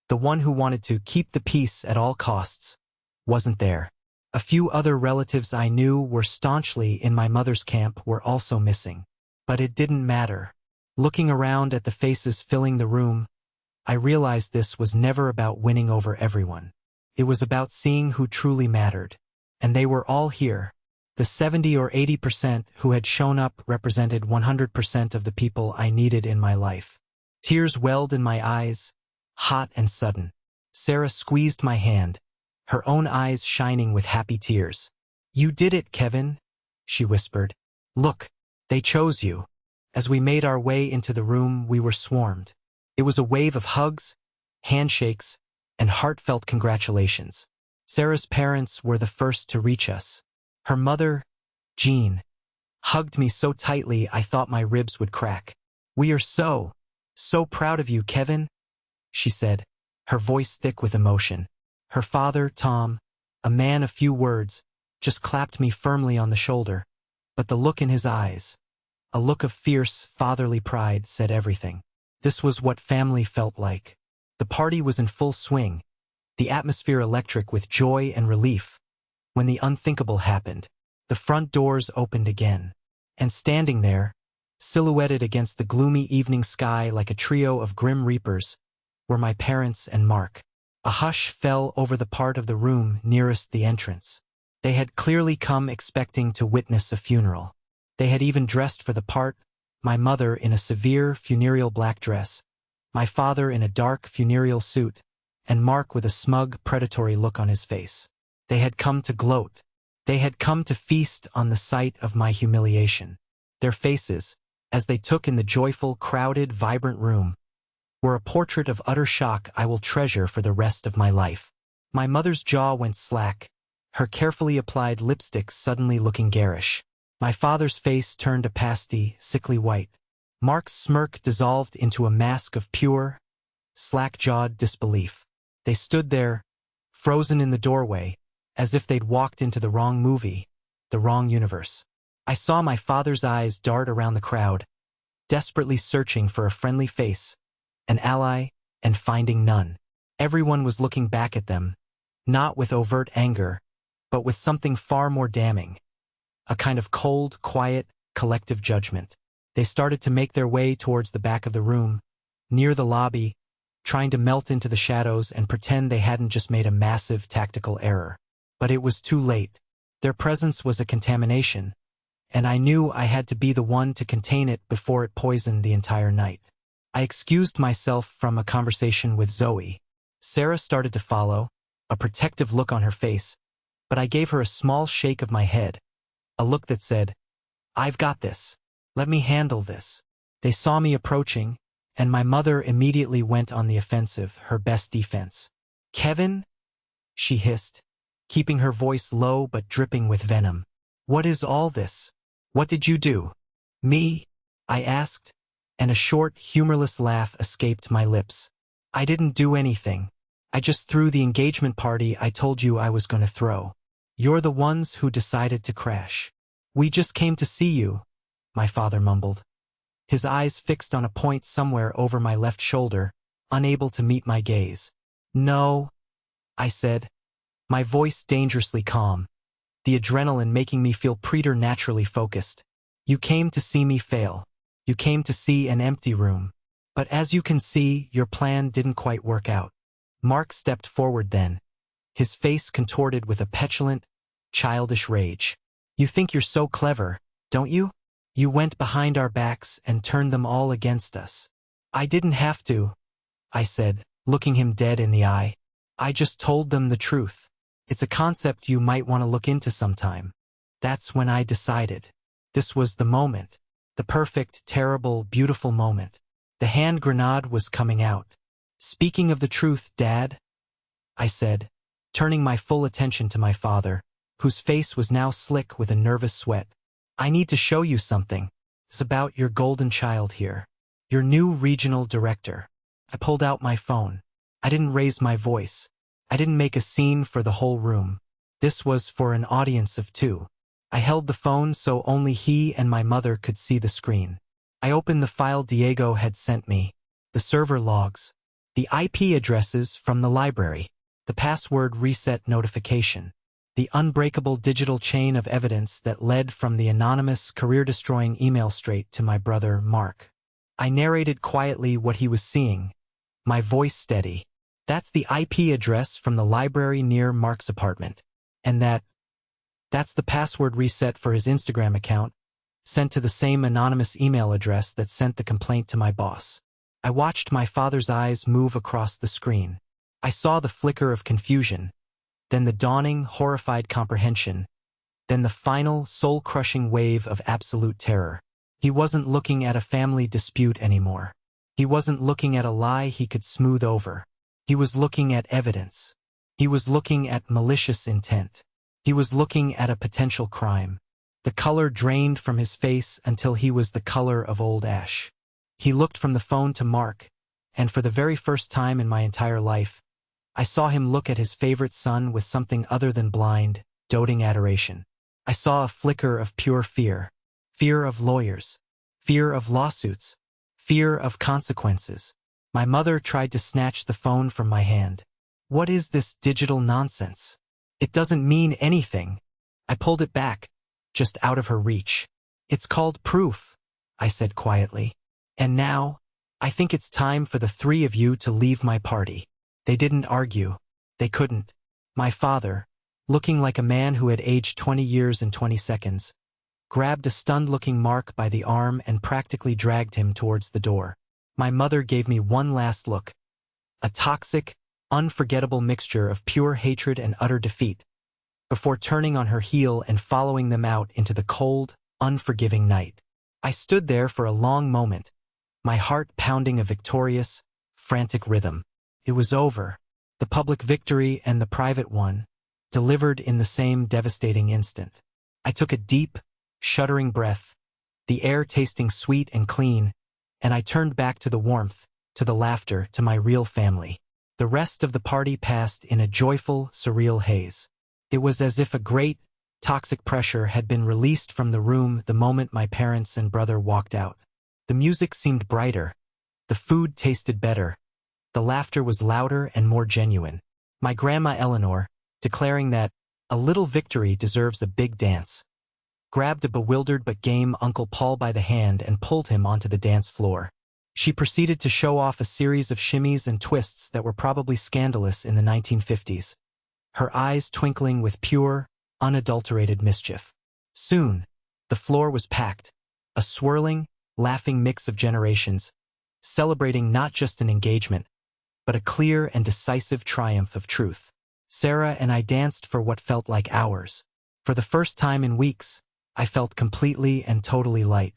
the one who wanted to keep the peace at all costs, wasn't there. A few other relatives I knew were staunchly in my mother's camp were also missing. But it didn't matter. Looking around at the faces filling the room, I realized this was never about winning over everyone. It was about seeing who truly mattered. And they were all here. The 70 or 80% who had shown up represented 100% of the people I needed in my life. Tears welled in my eyes, hot and sudden. Sarah squeezed my hand, her own eyes shining with happy tears. "You did it, Kevin," she whispered. "Look, they chose you." As we made our way into the room, we were swarmed. It was a wave of hugs, handshakes, and heartfelt congratulations. Sarah's parents were the first to reach us. Her mother, Jean, hugged me so tightly I thought my ribs would crack. "We are so proud of you, Kevin," she said, her voice thick with emotion. Her father, Tom, a man of few words, just clapped me firmly on the shoulder, but the look in his eyes, a look of fierce, fatherly pride, said everything. This was what family felt like. The party was in full swing, the atmosphere electric with joy and relief. When the unthinkable happened, the front doors opened again, and standing there, silhouetted against the gloomy evening sky like a trio of grim reapers, were my parents and Mark. A hush fell over the part of the room nearest the entrance. They had clearly come expecting to witness a funeral. They had even dressed for the part, my mother in a severe funereal black dress, my father in a dark funereal suit, and Mark with a smug, predatory look on his face. They had come to gloat. They had come to feast on the sight of my humiliation. Their faces, as they took in the joyful, crowded, vibrant room, were a portrait of utter shock I will treasure for the rest of my life. My mother's jaw went slack, her carefully applied lipstick suddenly looking garish. My father's face turned a pasty, sickly white. Mark's smirk dissolved into a mask of pure, slack-jawed disbelief. They stood there, frozen in the doorway, as if they'd walked into the wrong movie, the wrong universe. I saw my father's eyes dart around the crowd, desperately searching for a friendly face, an ally, and finding none. Everyone was looking back at them, not with overt anger, but with something far more damning. A kind of cold, quiet, collective judgment. They started to make their way towards the back of the room, near the lobby, trying to melt into the shadows and pretend they hadn't just made a massive tactical error. But it was too late. Their presence was a contamination, and I knew I had to be the one to contain it before it poisoned the entire night. I excused myself from a conversation with Zoe. Sarah started to follow, a protective look on her face, but I gave her a small shake of my head, a look that said, "I've got this. Let me handle this." They saw me approaching, and my mother immediately went on the offensive, her best defense. "Kevin?" she hissed, keeping her voice low but dripping with venom. "What is all this? What did you do?" "Me?" I asked, and a short, humorless laugh escaped my lips. "I didn't do anything. I just threw the engagement party I told you I was going to throw. You're the ones who decided to crash. We just came to see you," my father mumbled, his eyes fixed on a point somewhere over my left shoulder, unable to meet my gaze. "No," I said, my voice dangerously calm, the adrenaline making me feel preternaturally focused. "You came to see me fail. You came to see an empty room. But as you can see, your plan didn't quite work out." Mark stepped forward then, his face contorted with a petulant, childish rage. You think you're so clever, don't you? You went behind our backs and turned them all against us. I didn't have to, I said, looking him dead in the eye. I just told them the truth. It's a concept you might want to look into sometime. That's when I decided. This was the moment. The perfect, terrible, beautiful moment. The hand grenade was coming out. Speaking of the truth, Dad, I said, turning my full attention to my father, whose face was now slick with a nervous sweat. I need to show you something. It's about your golden child here. Your new regional director. I pulled out my phone. I didn't raise my voice. I didn't make a scene for the whole room. This was for an audience of 2. I held the phone so only he and my mother could see the screen. I opened the file Diego had sent me, the server logs, the IP addresses from the library, the password reset notification, the unbreakable digital chain of evidence that led from the anonymous, career-destroying email straight to my brother, Mark. I narrated quietly what he was seeing, my voice steady. That's the IP address from the library near Mark's apartment. And that's the password reset for his Instagram account, sent to the same anonymous email address that sent the complaint to my boss. I watched my father's eyes move across the screen. I saw the flicker of confusion, then the dawning, horrified comprehension, then the final, soul-crushing wave of absolute terror. He wasn't looking at a family dispute anymore. He wasn't looking at a lie he could smooth over. He was looking at evidence. He was looking at malicious intent. He was looking at a potential crime. The color drained from his face until he was the color of old ash. He looked from the phone to Mark, and for the very first time in my entire life, I saw him look at his favorite son with something other than blind, doting adoration. I saw a flicker of pure fear. Fear of lawyers. Fear of lawsuits. Fear of consequences. My mother tried to snatch the phone from my hand. What is this digital nonsense? It doesn't mean anything. I pulled it back, just out of her reach. It's called proof, I said quietly. And now, I think it's time for the 3 of you to leave my party. They didn't argue. They couldn't. My father, looking like a man who had aged 20 years and 20 seconds, grabbed a stunned-looking Mark by the arm and practically dragged him towards the door. My mother gave me one last look. A toxic, unforgettable mixture of pure hatred and utter defeat, before turning on her heel and following them out into the cold, unforgiving night. I stood there for a long moment, my heart pounding a victorious, frantic rhythm. It was over. The public victory and the private one, delivered in the same devastating instant. I took a deep, shuddering breath, the air tasting sweet and clean, and I turned back to the warmth, to the laughter, to my real family. The rest of the party passed in a joyful, surreal haze. It was as if a great, toxic pressure had been released from the room the moment my parents and brother walked out. The music seemed brighter. The food tasted better. The laughter was louder and more genuine. My grandma Eleanor, declaring that a little victory deserves a big dance, grabbed a bewildered but game Uncle Paul by the hand and pulled him onto the dance floor. She proceeded to show off a series of shimmies and twists that were probably scandalous in the 1950s, her eyes twinkling with pure, unadulterated mischief. Soon, the floor was packed, a swirling, laughing mix of generations, celebrating not just an engagement, but a clear and decisive triumph of truth. Sarah and I danced for what felt like hours. For the first time in weeks, I felt completely and totally light.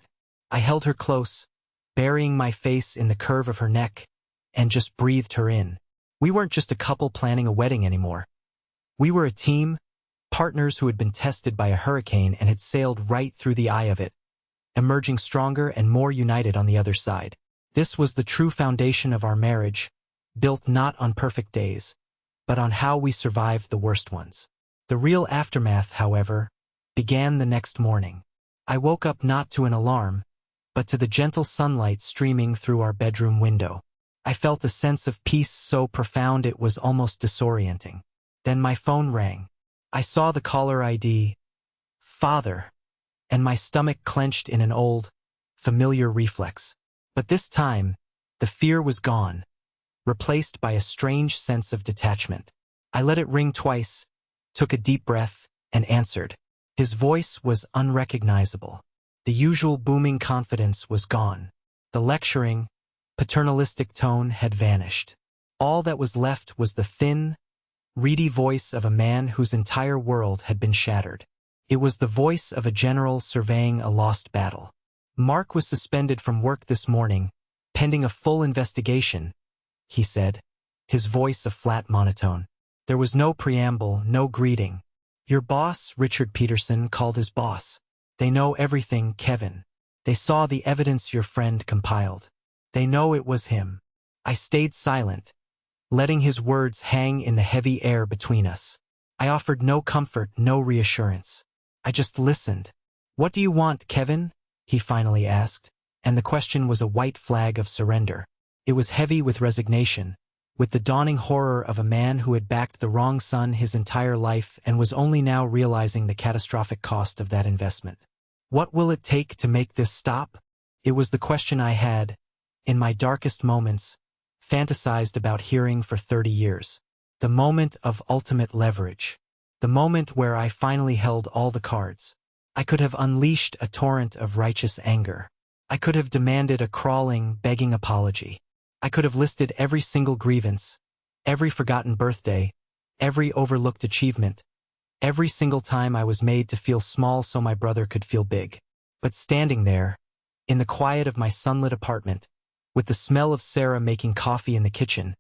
I held her close, burying my face in the curve of her neck, and just breathed her in. We weren't just a couple planning a wedding anymore. We were a team, partners who had been tested by a hurricane and had sailed right through the eye of it, emerging stronger and more united on the other side. This was the true foundation of our marriage, built not on perfect days, but on how we survived the worst ones. The real aftermath, however, began the next morning. I woke up not to an alarm, but to the gentle sunlight streaming through our bedroom window. I felt a sense of peace so profound it was almost disorienting. Then my phone rang. I saw the caller ID, Father, and my stomach clenched in an old, familiar reflex. But this time, the fear was gone, replaced by a strange sense of detachment. I let it ring twice, took a deep breath, and answered. His voice was unrecognizable. The usual booming confidence was gone. The lecturing, paternalistic tone had vanished. All that was left was the thin, reedy voice of a man whose entire world had been shattered. It was the voice of a general surveying a lost battle. "Mark was suspended from work this morning, pending a full investigation," he said, his voice a flat monotone. There was no preamble, no greeting. "Your boss, Richard Peterson, called his boss. They know everything, Kevin. They saw the evidence your friend compiled. They know it was him." I stayed silent, letting his words hang in the heavy air between us. I offered no comfort, no reassurance. I just listened. "What do you want, Kevin?" he finally asked, and the question was a white flag of surrender. It was heavy with resignation, with the dawning horror of a man who had backed the wrong son his entire life and was only now realizing the catastrophic cost of that investment. "What will it take to make this stop?" It was the question I had, in my darkest moments, fantasized about hearing for 30 years. The moment of ultimate leverage. The moment where I finally held all the cards. I could have unleashed a torrent of righteous anger. I could have demanded a crawling, begging apology. I could have listed every single grievance, every forgotten birthday, every overlooked achievement, every single time I was made to feel small so my brother could feel big. But standing there, in the quiet of my sunlit apartment, with the smell of Sarah making coffee in the kitchen,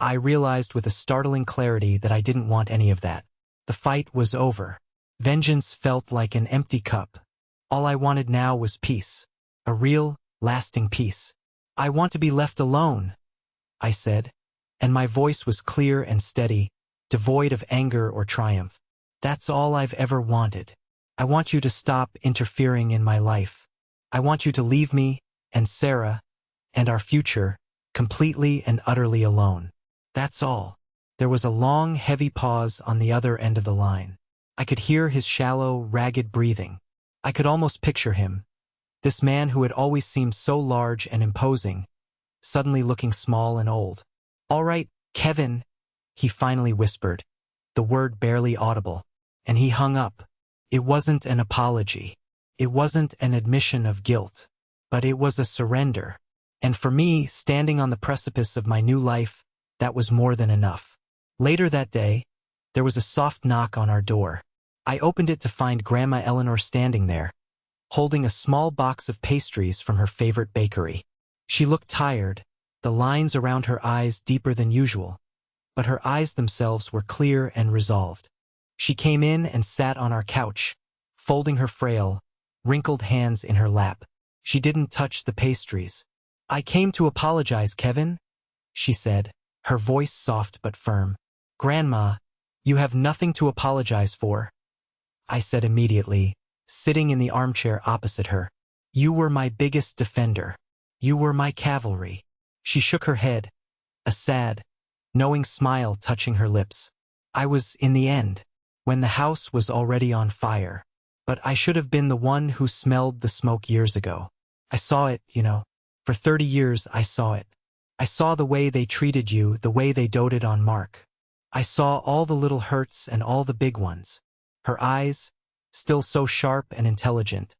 I realized with a startling clarity that I didn't want any of that. The fight was over. Vengeance felt like an empty cup. All I wanted now was peace. A real, lasting peace. "I want to be left alone," I said, and my voice was clear and steady, devoid of anger or triumph. "That's all I've ever wanted. I want you to stop interfering in my life. I want you to leave me, and Sarah, and our future, completely and utterly alone. That's all." There was a long, heavy pause on the other end of the line. I could hear his shallow, ragged breathing. I could almost picture him, this man who had always seemed so large and imposing, suddenly looking small and old. "All right, Kevin," he finally whispered, the word barely audible, and he hung up. It wasn't an apology. It wasn't an admission of guilt, but it was a surrender. And for me, standing on the precipice of my new life, that was more than enough. Later that day, there was a soft knock on our door. I opened it to find Grandma Eleanor standing there, holding a small box of pastries from her favorite bakery. She looked tired, the lines around her eyes deeper than usual, but her eyes themselves were clear and resolved. She came in and sat on our couch, folding her frail, wrinkled hands in her lap. She didn't touch the pastries. "I came to apologize, Kevin," she said, her voice soft but firm. "Grandma, you have nothing to apologize for," I said immediately, sitting in the armchair opposite her. "You were my biggest defender. You were my cavalry." She shook her head, a sad, knowing smile touching her lips. "I was in the end, when the house was already on fire. But I should have been the one who smelled the smoke years ago. I saw it, you know. For 30 years I saw it. I saw the way they treated you, the way they doted on Mark. I saw all the little hurts and all the big ones." Her eyes, still so sharp and intelligent,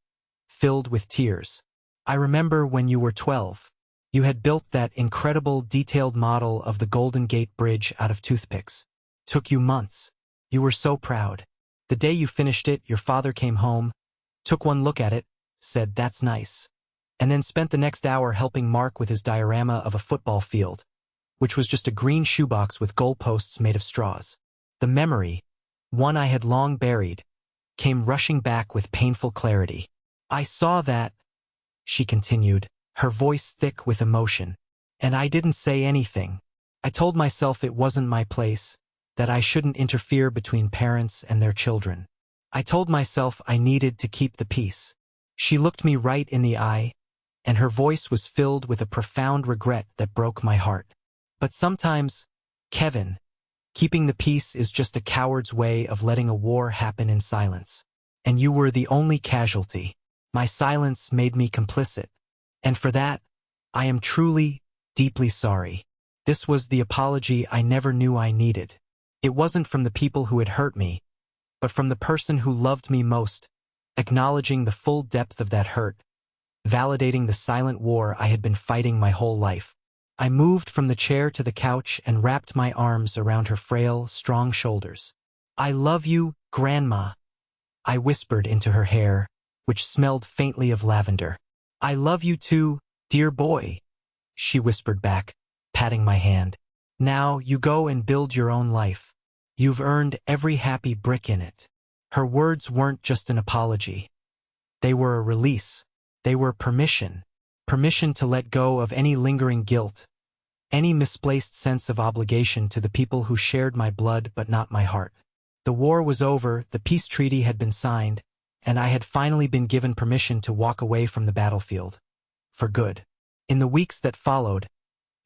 filled with tears. "I remember when you were 12. You had built that incredible detailed model of the Golden Gate Bridge out of toothpicks. Took you months. You were so proud. The day you finished it, your father came home, took one look at it, said, 'That's nice,' and then spent the next hour helping Mark with his diorama of a football field, which was just a green shoebox with goalposts made of straws. The memory, one I had long buried, came rushing back with painful clarity. 'I saw that,' she continued, her voice thick with emotion, 'and I didn't say anything. I told myself it wasn't my place, that I shouldn't interfere between parents and their children. I told myself I needed to keep the peace.'" She looked me right in the eye, and her voice was filled with a profound regret that broke my heart. "But sometimes, Kevin, keeping the peace is just a coward's way of letting a war happen in silence. And you were the only casualty. My silence made me complicit. And for that, I am truly, deeply sorry. This was the apology I never knew I needed. It wasn't from the people who had hurt me. but from the person who loved me most, acknowledging the full depth of that hurt, validating the silent war I had been fighting my whole life. I moved from the chair to the couch and wrapped my arms around her frail, strong shoulders. "I love you, Grandma," I whispered into her hair, which smelled faintly of lavender. "I love you too, dear boy," she whispered back, patting my hand. "Now you go and build your own life. You've earned every happy brick in it." Her words weren't just an apology. They were a release. They were permission. Permission to let go of any lingering guilt, any misplaced sense of obligation to the people who shared my blood but not my heart. The war was over, the peace treaty had been signed, and I had finally been given permission to walk away from the battlefield. For good. In the weeks that followed,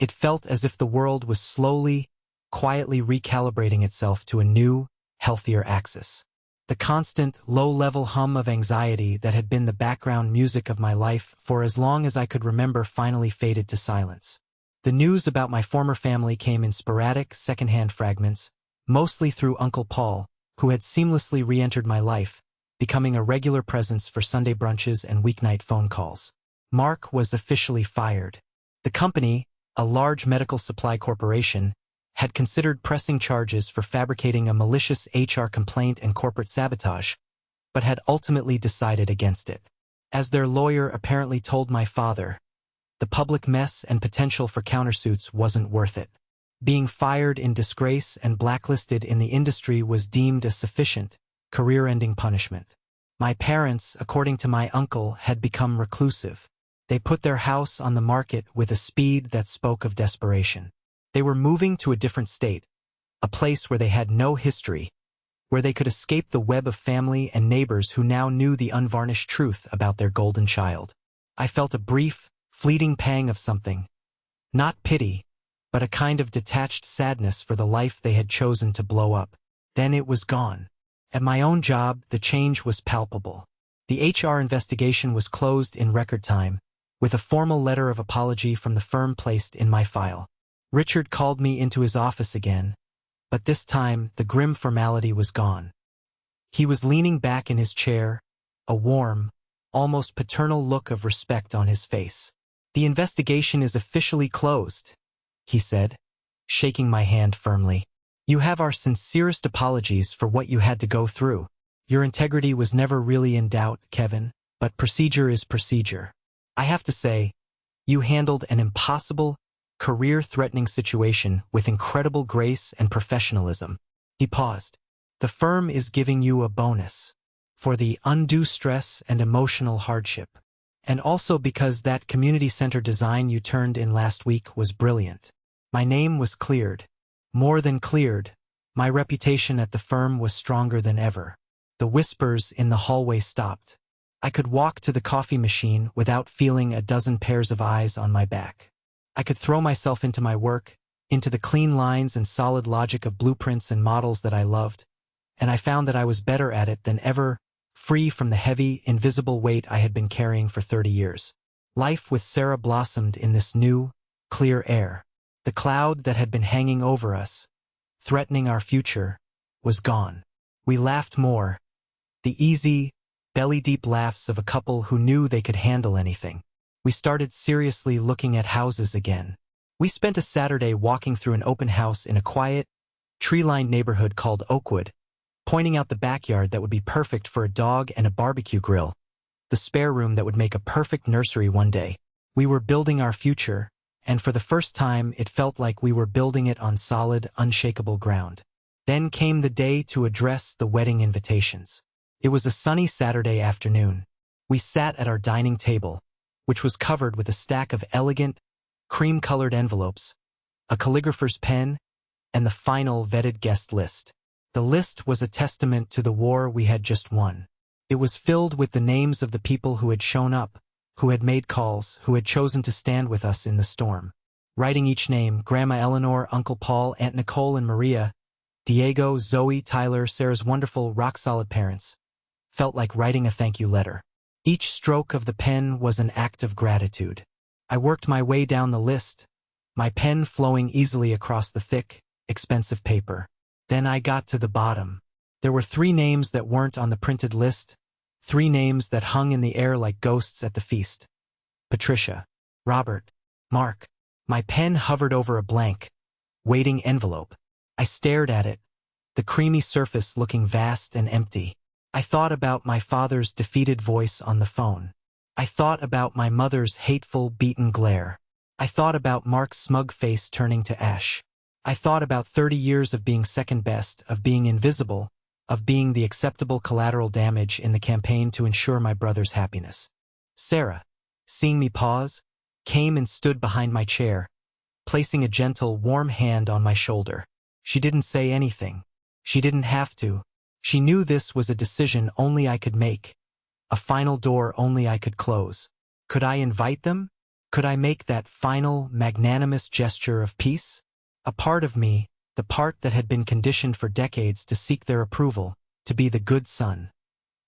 it felt as if the world was slowly, quietly recalibrating itself to a new, healthier axis. The constant, low-level hum of anxiety that had been the background music of my life for as long as I could remember finally faded to silence. The news about my former family came in sporadic, second-hand fragments, mostly through Uncle Paul, who had seamlessly re-entered my life, becoming a regular presence for Sunday brunches and weeknight phone calls. Mark was officially fired. The company, a large medical supply corporation, had considered pressing charges for fabricating a malicious HR complaint and corporate sabotage, but had ultimately decided against it. As their lawyer apparently told my father, the public mess and potential for countersuits wasn't worth it. Being fired in disgrace and blacklisted in the industry was deemed a sufficient, career-ending punishment. My parents, according to my uncle, had become reclusive. They put their house on the market with a speed that spoke of desperation. They were moving to a different state, a place where they had no history, where they could escape the web of family and neighbors who now knew the unvarnished truth about their golden child. I felt a brief, fleeting pang of something. Not pity, but a kind of detached sadness for the life they had chosen to blow up. Then it was gone. At my own job, the change was palpable. The HR investigation was closed in record time, with a formal letter of apology from the firm placed in my file. Richard called me into his office again, but this time the grim formality was gone. He was leaning back in his chair, a warm, almost paternal look of respect on his face. "The investigation is officially closed," he said, shaking my hand firmly. "You have our sincerest apologies for what you had to go through. Your integrity was never really in doubt, Kevin, but procedure is procedure. I have to say, you handled an impossible, career-threatening situation with incredible grace and professionalism." He paused. "The firm is giving you a bonus for the undue stress and emotional hardship, and also because that community center design you turned in last week was brilliant." My name was cleared. More than cleared, my reputation at the firm was stronger than ever. The whispers in the hallway stopped. I could walk to the coffee machine without feeling a dozen pairs of eyes on my back. I could throw myself into my work, into the clean lines and solid logic of blueprints and models that I loved, and I found that I was better at it than ever, free from the heavy, invisible weight I had been carrying for 30 years. Life with Sarah blossomed in this new, clear air. The cloud that had been hanging over us, threatening our future, was gone. We laughed more, the easy, belly-deep laughs of a couple who knew they could handle anything. We started seriously looking at houses again. We spent a Saturday walking through an open house in a quiet, tree-lined neighborhood called Oakwood, pointing out the backyard that would be perfect for a dog and a barbecue grill, the spare room that would make a perfect nursery one day. We were building our future, and for the first time it felt like we were building it on solid, unshakable ground. Then came the day to address the wedding invitations. It was a sunny Saturday afternoon. We sat at our dining table, which was covered with a stack of elegant, cream-colored envelopes, a calligrapher's pen, and the final vetted guest list. The list was a testament to the war we had just won. It was filled with the names of the people who had shown up, who had made calls, who had chosen to stand with us in the storm. Writing each name, Grandma Eleanor, Uncle Paul, Aunt Nicole and Maria, Diego, Zoe, Tyler, Sarah's wonderful, rock-solid parents, felt like writing a thank-you letter. Each stroke of the pen was an act of gratitude. I worked my way down the list, my pen flowing easily across the thick, expensive paper. Then I got to the bottom. There were 3 names that weren't on the printed list, 3 names that hung in the air like ghosts at the feast. Patricia, Robert, Mark. My pen hovered over a blank, waiting envelope. I stared at it, the creamy surface looking vast and empty. I thought about my father's defeated voice on the phone. I thought about my mother's hateful, beaten glare. I thought about Mark's smug face turning to ash. I thought about 30 years of being second best, of being invisible, of being the acceptable collateral damage in the campaign to ensure my brother's happiness. Sarah, seeing me pause, came and stood behind my chair, placing a gentle, warm hand on my shoulder. She didn't say anything. She didn't have to. She knew this was a decision only I could make, a final door only I could close. Could I invite them? Could I make that final, magnanimous gesture of peace? A part of me, the part that had been conditioned for decades to seek their approval, to be the good son,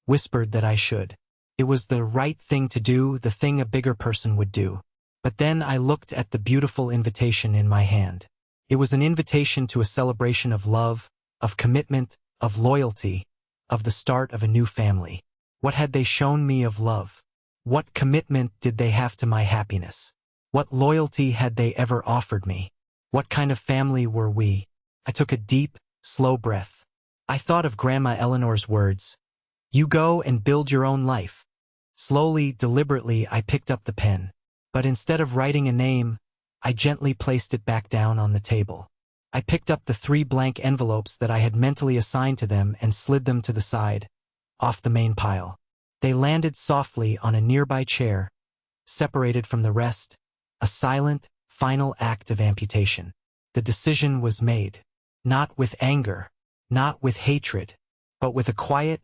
whispered that I should. It was the right thing to do, the thing a bigger person would do. But then I looked at the beautiful invitation in my hand. It was an invitation to a celebration of love, of commitment, of loyalty, of the start of a new family. What had they shown me of love? What commitment did they have to my happiness? What loyalty had they ever offered me? What kind of family were we? I took a deep, slow breath. I thought of Grandma Eleanor's words. You go and build your own life. Slowly, deliberately, I picked up the pen. But instead of writing a name, I gently placed it back down on the table. I picked up the 3 blank envelopes that I had mentally assigned to them and slid them to the side, off the main pile. They landed softly on a nearby chair, separated from the rest, a silent, final act of amputation. The decision was made, not with anger, not with hatred, but with a quiet,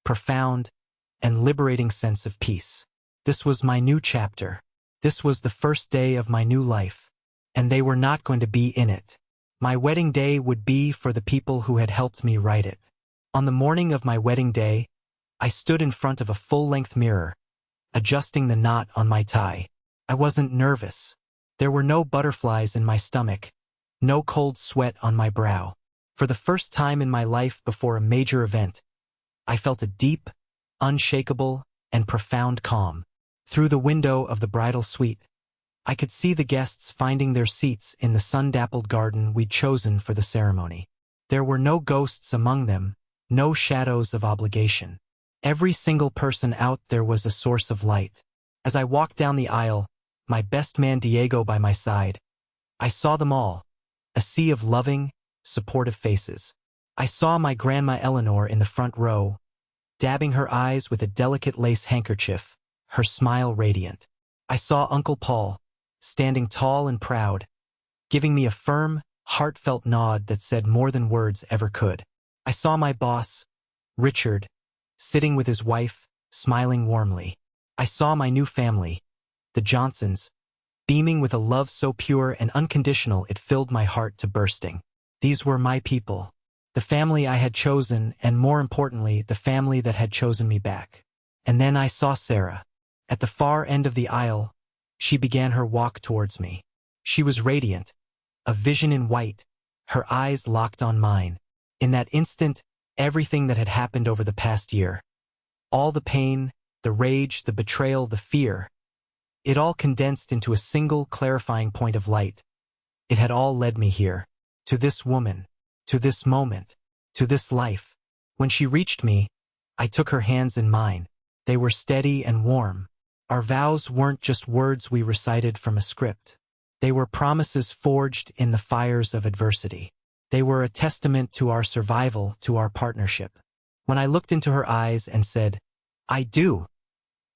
profound, and liberating sense of peace. This was my new chapter. This was the first day of my new life, and they were not going to be in it. My wedding day would be for the people who had helped me write it. On the morning of my wedding day, I stood in front of a full-length mirror, adjusting the knot on my tie. I wasn't nervous. There were no butterflies in my stomach, no cold sweat on my brow. For the first time in my life before a major event, I felt a deep, unshakable, and profound calm. Through the window of the bridal suite, I could see the guests finding their seats in the sun-dappled garden we'd chosen for the ceremony. There were no ghosts among them, no shadows of obligation. Every single person out there was a source of light. As I walked down the aisle, my best man Diego by my side, I saw them all, a sea of loving, supportive faces. I saw my Grandma Eleanor in the front row, dabbing her eyes with a delicate lace handkerchief, her smile radiant. I saw Uncle Paul, standing tall and proud, giving me a firm, heartfelt nod that said more than words ever could. I saw my boss, Richard, sitting with his wife, smiling warmly. I saw my new family, the Johnsons, beaming with a love so pure and unconditional it filled my heart to bursting. These were my people, the family I had chosen, and more importantly, the family that had chosen me back. And then I saw Sarah. At the far end of the aisle, she began her walk towards me. She was radiant, a vision in white, her eyes locked on mine. In that instant, everything that had happened over the past year, all the pain, the rage, the betrayal, the fear, it all condensed into a single clarifying point of light. It had all led me here, to this woman, to this moment, to this life. When she reached me, I took her hands in mine. They were steady and warm. Our vows weren't just words we recited from a script. They were promises forged in the fires of adversity. They were a testament to our survival, to our partnership. When I looked into her eyes and said, "I do,"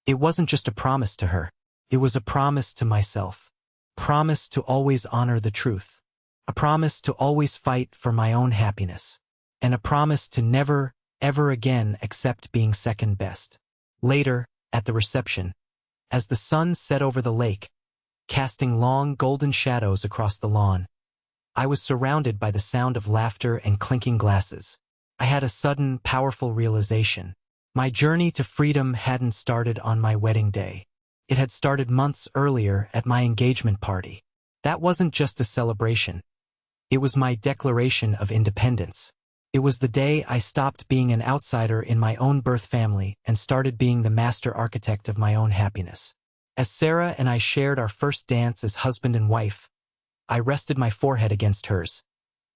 it wasn't just a promise to her. It was a promise to myself. Promise to always honor the truth. A promise to always fight for my own happiness. And a promise to never, ever again accept being second best. Later, at the reception, as the sun set over the lake, casting long golden shadows across the lawn, I was surrounded by the sound of laughter and clinking glasses. I had a sudden, powerful realization. My journey to freedom hadn't started on my wedding day. It had started months earlier at my engagement party. That wasn't just a celebration. It was my declaration of independence. It was the day I stopped being an outsider in my own birth family and started being the master architect of my own happiness. As Sarah and I shared our first dance as husband and wife, I rested my forehead against hers,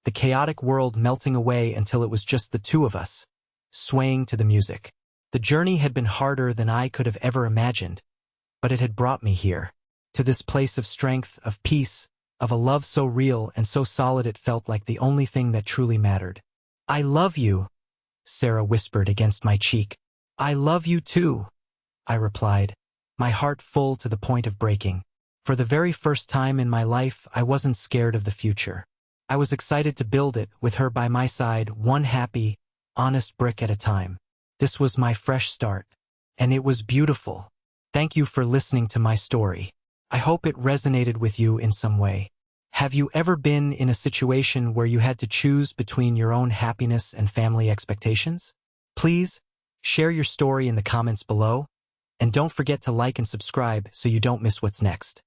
the chaotic world melting away until it was just the two of us, swaying to the music. The journey had been harder than I could have ever imagined, but it had brought me here, to this place of strength, of peace, of a love so real and so solid it felt like the only thing that truly mattered. "I love you," Sarah whispered against my cheek. "I love you too," I replied, my heart full to the point of breaking. For the very first time in my life, I wasn't scared of the future. I was excited to build it, with her by my side, one happy, honest brick at a time. This was my fresh start, and it was beautiful. Thank you for listening to my story. I hope it resonated with you in some way. Have you ever been in a situation where you had to choose between your own happiness and family expectations? Please share your story in the comments below, and don't forget to like and subscribe so you don't miss what's next.